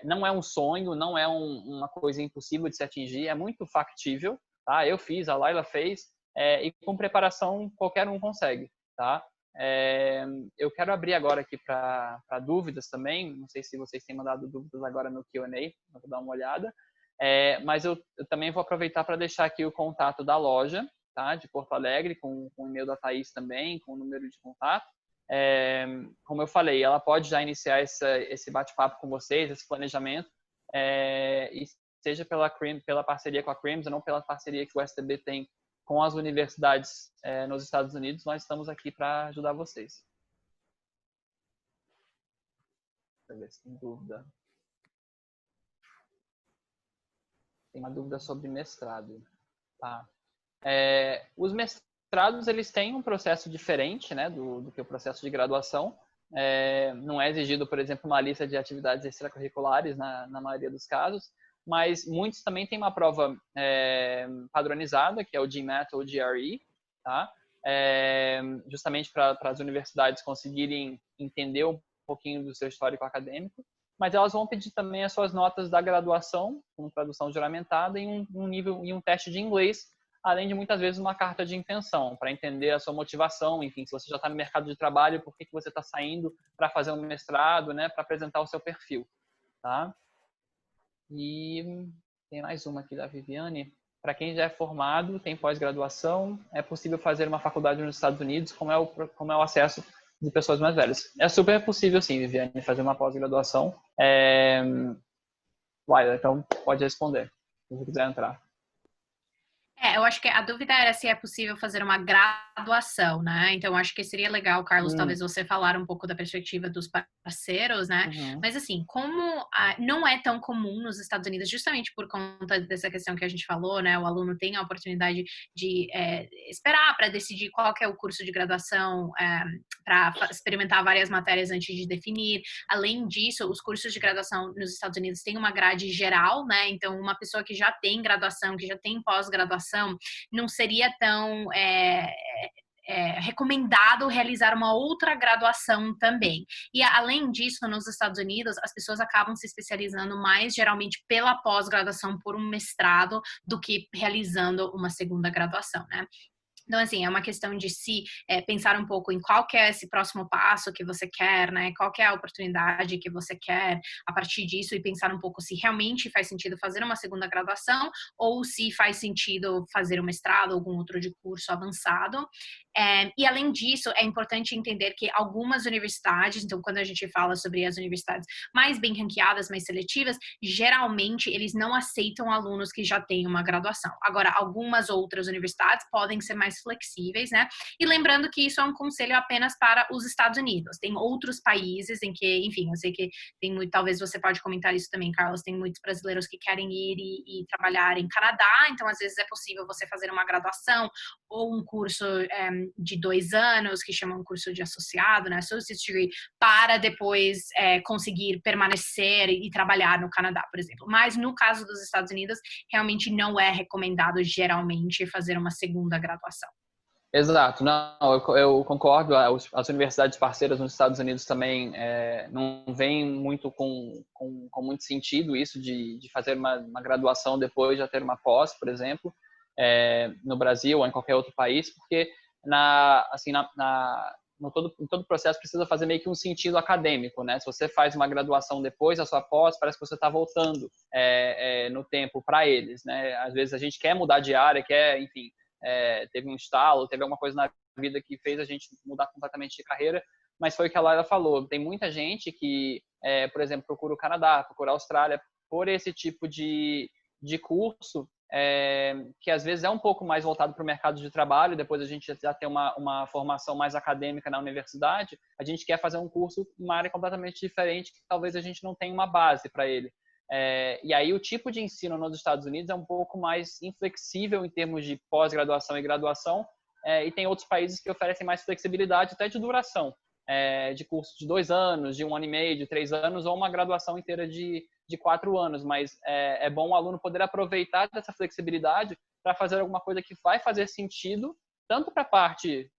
não é um sonho, não é uma coisa impossível de se atingir, é muito factível, tá? Eu fiz, a Laila fez, e com preparação qualquer um consegue, tá? Eu quero abrir agora aqui para dúvidas também, não sei se vocês têm mandado dúvidas agora no Q&A, vou dar uma olhada, mas eu também vou aproveitar para deixar aqui o contato da loja, tá? De Porto Alegre, com o e-mail da Thaís também, com o número de contato. Como eu falei, ela pode já iniciar esse bate-papo com vocês, esse planejamento, e seja pela parceria com a Crimson ou pela parceria que o STB tem com as universidades nos Estados Unidos, nós estamos aqui para ajudar vocês. Deixa eu ver se tem dúvida. Tem uma dúvida sobre mestrado. Tá. Os mestrados, eles têm um processo diferente, né, do que o processo de graduação. Não é exigido, por exemplo, uma lista de atividades extracurriculares na maioria dos casos, mas muitos também têm uma prova padronizada, que é o GMAT ou GRE, tá? Justamente para as universidades conseguirem entender um pouquinho do seu histórico acadêmico, mas elas vão pedir também as suas notas da graduação, com tradução juramentada, e um teste de inglês, além de muitas vezes uma carta de intenção, para entender a sua motivação, enfim, se você já está no mercado de trabalho, por que você está saindo para fazer um mestrado, né, para apresentar o seu perfil, tá? E tem mais uma aqui da Viviane. Para quem já é formado, tem pós-graduação, é possível fazer uma faculdade nos Estados Unidos, como é o acesso de pessoas mais velhas. É super possível, sim, Viviane, fazer uma pós-graduação. Laila, então pode responder, se você quiser entrar. Eu acho que a dúvida era se é possível fazer uma graduação, né? Então, acho que seria legal, Carlos, talvez você falar um pouco da perspectiva dos parceiros, né? Uhum. Mas, assim, como não é tão comum nos Estados Unidos, justamente por conta dessa questão que a gente falou, né? O aluno tem a oportunidade de esperar para decidir qual que é o curso de graduação, para experimentar várias matérias antes de definir. Além disso, os cursos de graduação nos Estados Unidos têm uma grade geral, né? Então, uma pessoa que já tem graduação, que já tem pós-graduação, não seria tão recomendado realizar uma outra graduação também. E além disso, nos Estados Unidos, as pessoas acabam se especializando mais geralmente pela pós-graduação por um mestrado do que realizando uma segunda graduação, né? Então, assim, é uma questão de se pensar um pouco em qual que é esse próximo passo que você quer, né? Qual que é a oportunidade que você quer a partir disso e pensar um pouco se realmente faz sentido fazer uma segunda graduação ou se faz sentido fazer um mestrado ou algum outro de curso avançado. E, além disso, é importante entender que algumas universidades, então, quando a gente fala sobre as universidades mais bem ranqueadas, mais seletivas, geralmente eles não aceitam alunos que já têm uma graduação. Agora, algumas outras universidades podem ser mais flexíveis, né? E lembrando que isso é um conselho apenas para os Estados Unidos. Tem outros países em que, enfim, eu sei que tem muito, talvez você pode comentar isso também, Carlos, tem muitos brasileiros que querem ir e trabalhar em Canadá, então às vezes é possível você fazer uma graduação ou um curso de 2 anos, que chama um curso de associado, né, associate degree, para depois conseguir permanecer e trabalhar no Canadá, por exemplo. Mas no caso dos Estados Unidos, realmente não é recomendado geralmente fazer uma segunda graduação. Exato, não, eu concordo. As universidades parceiras nos Estados Unidos também não vem muito com muito sentido isso de fazer uma graduação depois de já ter uma pós, por exemplo, no Brasil ou em qualquer outro país, porque em todo o processo precisa fazer meio que um sentido acadêmico, né? Se você faz uma graduação depois da sua pós, parece que você está voltando no tempo para eles, né? Às vezes a gente quer mudar de área, quer, enfim, teve um estalo, teve alguma coisa na vida que fez a gente mudar completamente de carreira, mas foi o que a Laila falou. Tem muita gente que, por exemplo, procura o Canadá, procura a Austrália por esse tipo de curso, que às vezes é um pouco mais voltado para o mercado de trabalho. Depois a gente já tem uma formação mais acadêmica na universidade, a gente quer fazer um curso em uma área completamente diferente que talvez a gente não tenha uma base para ele. E aí o tipo de ensino nos Estados Unidos é um pouco mais inflexível em termos de pós-graduação e graduação, e tem outros países que oferecem mais flexibilidade até de duração, de cursos de 2 anos, de 1 ano e meio, de 3 anos, ou uma graduação inteira de 4 anos, mas é bom o aluno poder aproveitar dessa flexibilidade para fazer alguma coisa que vai fazer sentido, tanto para a parte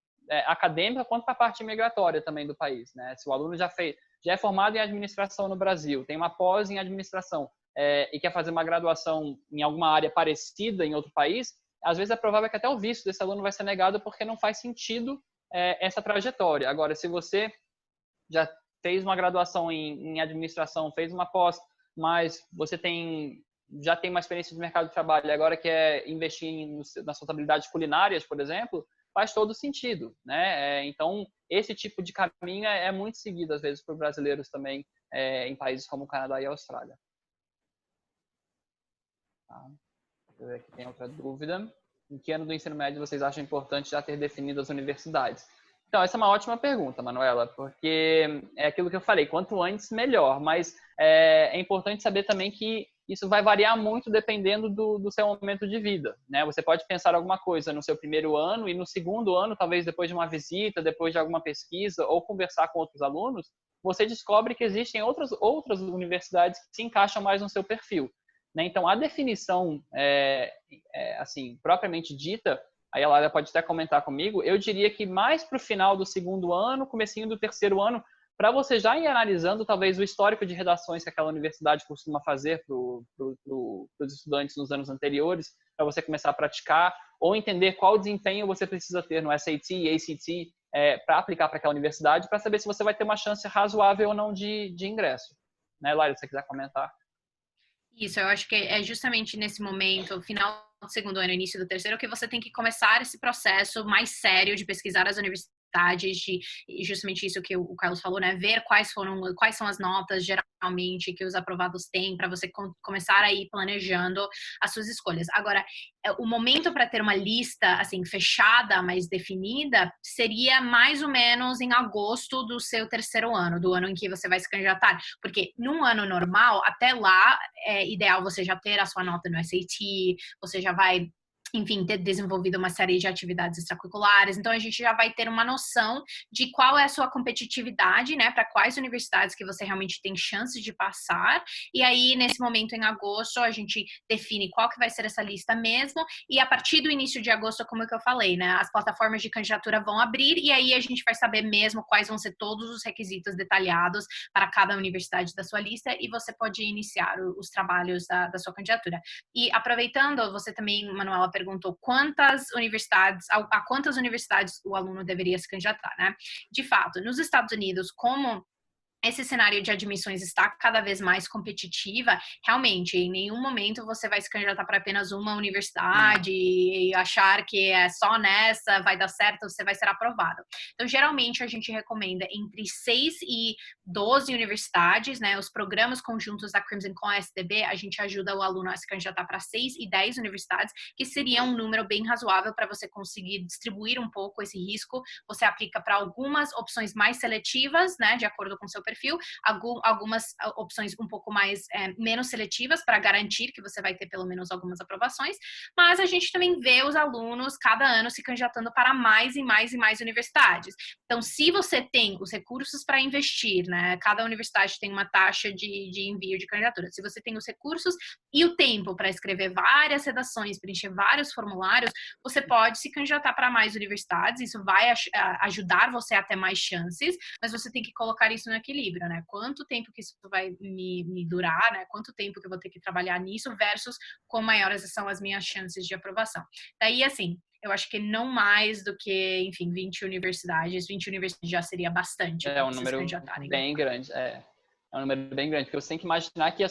acadêmica quanto para a parte migratória também do país, né? Se o aluno já é formado em administração no Brasil, tem uma pós em administração e quer fazer uma graduação em alguma área parecida em outro país, às vezes é provável que até o visto desse aluno vai ser negado porque não faz sentido essa trajetória. Agora, se você já fez uma graduação em administração, fez uma pós, mas você já tem uma experiência de mercado de trabalho e agora quer investir nas suas habilidades culinárias, por exemplo, faz todo sentido, né? Então, esse tipo de caminho é muito seguido, às vezes, por brasileiros também, em países como o Canadá e a Austrália. Tá. Deixa eu ver aqui, tem outra dúvida. Em que ano do ensino médio vocês acham importante já ter definido as universidades? Então, essa é uma ótima pergunta, Manuela, porque é aquilo que eu falei, quanto antes, melhor, mas é importante saber também que isso vai variar muito dependendo do seu momento de vida, né? Você pode pensar alguma coisa no seu primeiro ano e no segundo ano, talvez depois de uma visita, depois de alguma pesquisa ou conversar com outros alunos, você descobre que existem outras universidades que se encaixam mais no seu perfil, né? Então, a definição, assim, propriamente dita, aí a Lara pode até comentar comigo, eu diria que mais para o final do segundo ano, comecinho do terceiro ano, para você já ir analisando talvez o histórico de redações que aquela universidade costuma fazer para os estudantes nos anos anteriores, para você começar a praticar, ou entender qual desempenho você precisa ter no SAT e ACT para aplicar para aquela universidade, para saber se você vai ter uma chance razoável ou não de ingresso. Né, Lara, se você quiser comentar. Isso, eu acho que é justamente nesse momento, final do segundo ano, início do terceiro, que você tem que começar esse processo mais sério de pesquisar as universidades universidades, de justamente isso que o Carlos falou, né? Ver quais são as notas geralmente que os aprovados têm, para você começar a ir planejando as suas escolhas. Agora, o momento para ter uma lista assim fechada, mais definida, seria mais ou menos em agosto do seu terceiro ano, do ano em que você vai se candidatar, porque num ano normal, até lá, é ideal você já ter a sua nota no SAT, você já vai, enfim, ter desenvolvido uma série de atividades extracurriculares. Então, a gente já vai ter uma noção de qual é a sua competitividade, né? Para quais universidades que você realmente tem chance de passar. E aí, nesse momento, em agosto, a gente define qual que vai ser essa lista mesmo. E a partir do início de agosto, como é que eu falei, né? As plataformas de candidatura vão abrir e aí a gente vai saber mesmo quais vão ser todos os requisitos detalhados para cada universidade da sua lista e você pode iniciar os trabalhos da sua candidatura. E aproveitando, você também, Manuela, perguntou a quantas universidades o aluno deveria se candidatar, né? De fato, nos Estados Unidos, como esse cenário de admissões está cada vez mais competitiva, realmente, em nenhum momento você vai se candidatar para apenas uma universidade e achar que é só nessa, vai dar certo, você vai ser aprovado. Então, geralmente, a gente recomenda entre 6 e 12 universidades, né? Os programas conjuntos da Crimson com a STB, a gente ajuda o aluno a se candidatar para 6 e 10 universidades, que seria um número bem razoável para você conseguir distribuir um pouco esse risco. Você aplica para algumas opções mais seletivas, né? De acordo com o seu perfil, algumas opções um pouco mais menos seletivas para garantir que você vai ter pelo menos algumas aprovações, mas a gente também vê os alunos cada ano se candidatando para mais e mais e mais universidades. Então, se você tem os recursos para investir, né, cada universidade tem uma taxa de envio de candidatura, se você tem os recursos e o tempo para escrever várias redações, preencher vários formulários, você pode se candidatar para mais universidades, isso vai ajudar você a ter mais chances, mas você tem que colocar isso no equilíbrio, né? Quanto tempo que isso vai me durar, né? Quanto tempo que eu vou ter que trabalhar nisso versus quão maiores são as minhas chances de aprovação. Daí, assim, eu acho que não mais do que, enfim, 20 universidades. 20 universidades já seria bastante. É um número bem grande, É um número bem grande, porque você tem que imaginar que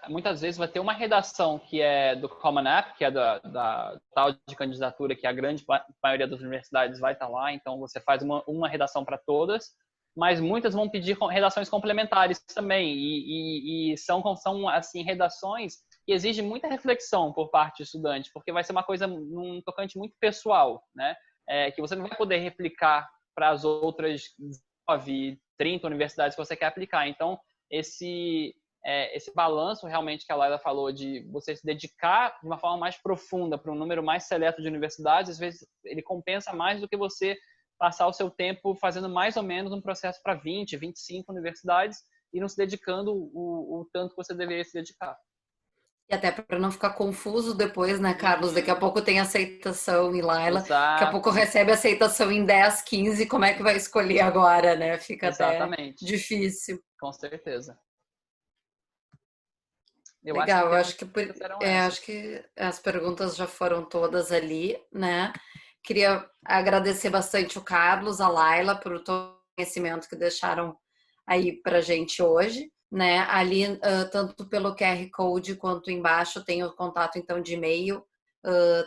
muitas vezes vai ter uma redação que é do Common App, que é da tal de candidatura, que a grande maioria das universidades vai estar lá, então você faz uma redação para todas, mas muitas vão pedir redações complementares também, e são assim, redações que exigem muita reflexão por parte do estudante, porque vai ser uma coisa, um tocante muito pessoal, né? Que você não vai poder replicar para as outras 9, 30 universidades que você quer aplicar. Então, esse balanço realmente que a Laila falou de você se dedicar de uma forma mais profunda para um número mais seleto de universidades, às vezes ele compensa mais do que você passar o seu tempo fazendo mais ou menos um processo para 20, 25 universidades e não se dedicando o tanto que você deveria se dedicar. E até para não ficar confuso depois, né, Carlos? Daqui a pouco tem aceitação em Laila, daqui a pouco recebe aceitação em 10, 15, como é que vai escolher agora, né? Fica até difícil. Com certeza. Legal, acho que as perguntas já foram todas ali, né? Queria agradecer bastante o Carlos, a Laila, por todo o conhecimento que deixaram aí pra gente hoje, né? Ali, tanto pelo QR Code quanto embaixo, tem o contato, então, de e-mail,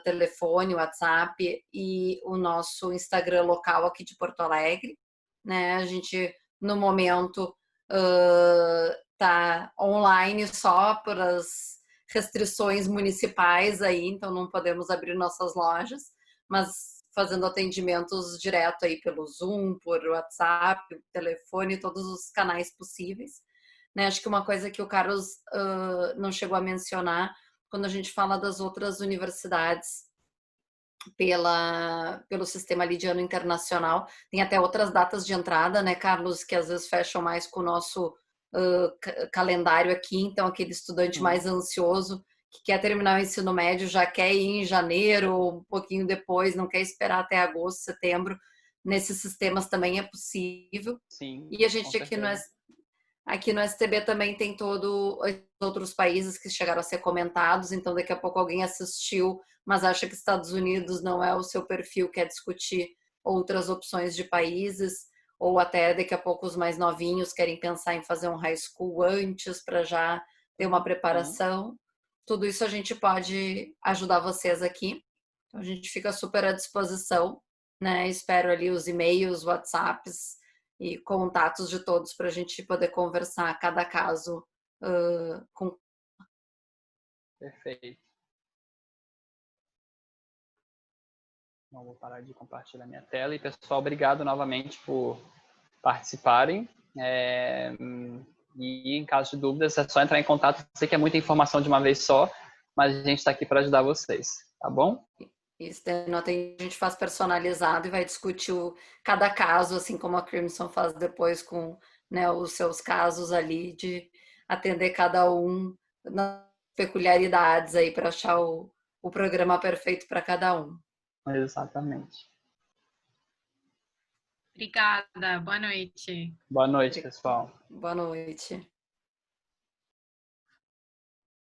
telefone, WhatsApp e o nosso Instagram local aqui de Porto Alegre, né? A gente, no momento, tá online só por as restrições municipais aí, então não podemos abrir nossas lojas, mas fazendo atendimentos direto aí pelo Zoom, por WhatsApp, telefone, todos os canais possíveis. Né? Acho que uma coisa que o Carlos não chegou a mencionar, quando a gente fala das outras universidades pelo sistema ali de ano internacional, tem até outras datas de entrada, né, Carlos, que às vezes fecham mais com o nosso calendário aqui, então aquele estudante mais ansioso que quer terminar o ensino médio já quer ir em janeiro ou um pouquinho depois, não quer esperar até agosto, setembro, nesses sistemas também é possível. Sim, e a gente aqui no STB também tem todos os outros países que chegaram a ser comentados, então daqui a pouco alguém assistiu, mas acha que Estados Unidos não é o seu perfil, quer discutir outras opções de países, ou até daqui a pouco os mais novinhos querem pensar em fazer um high school antes para já ter uma preparação. Tudo isso a gente pode ajudar vocês aqui. Então a gente fica super à disposição. né? Espero ali os e-mails, WhatsApps e contatos de todos para a gente poder conversar cada caso com. Perfeito. Então, vou parar de compartilhar minha tela. E, pessoal, obrigado novamente por participarem. E, em caso de dúvidas, é só entrar em contato. Sei que é muita informação de uma vez só, mas a gente está aqui para ajudar vocês, tá bom? Isso, a gente faz personalizado e vai discutir cada caso, assim como a Crimson faz depois com, né, os seus casos ali, de atender cada um nas peculiaridades aí para achar o programa perfeito para cada um. Exatamente. Obrigada, boa noite. Boa noite, pessoal. Boa noite.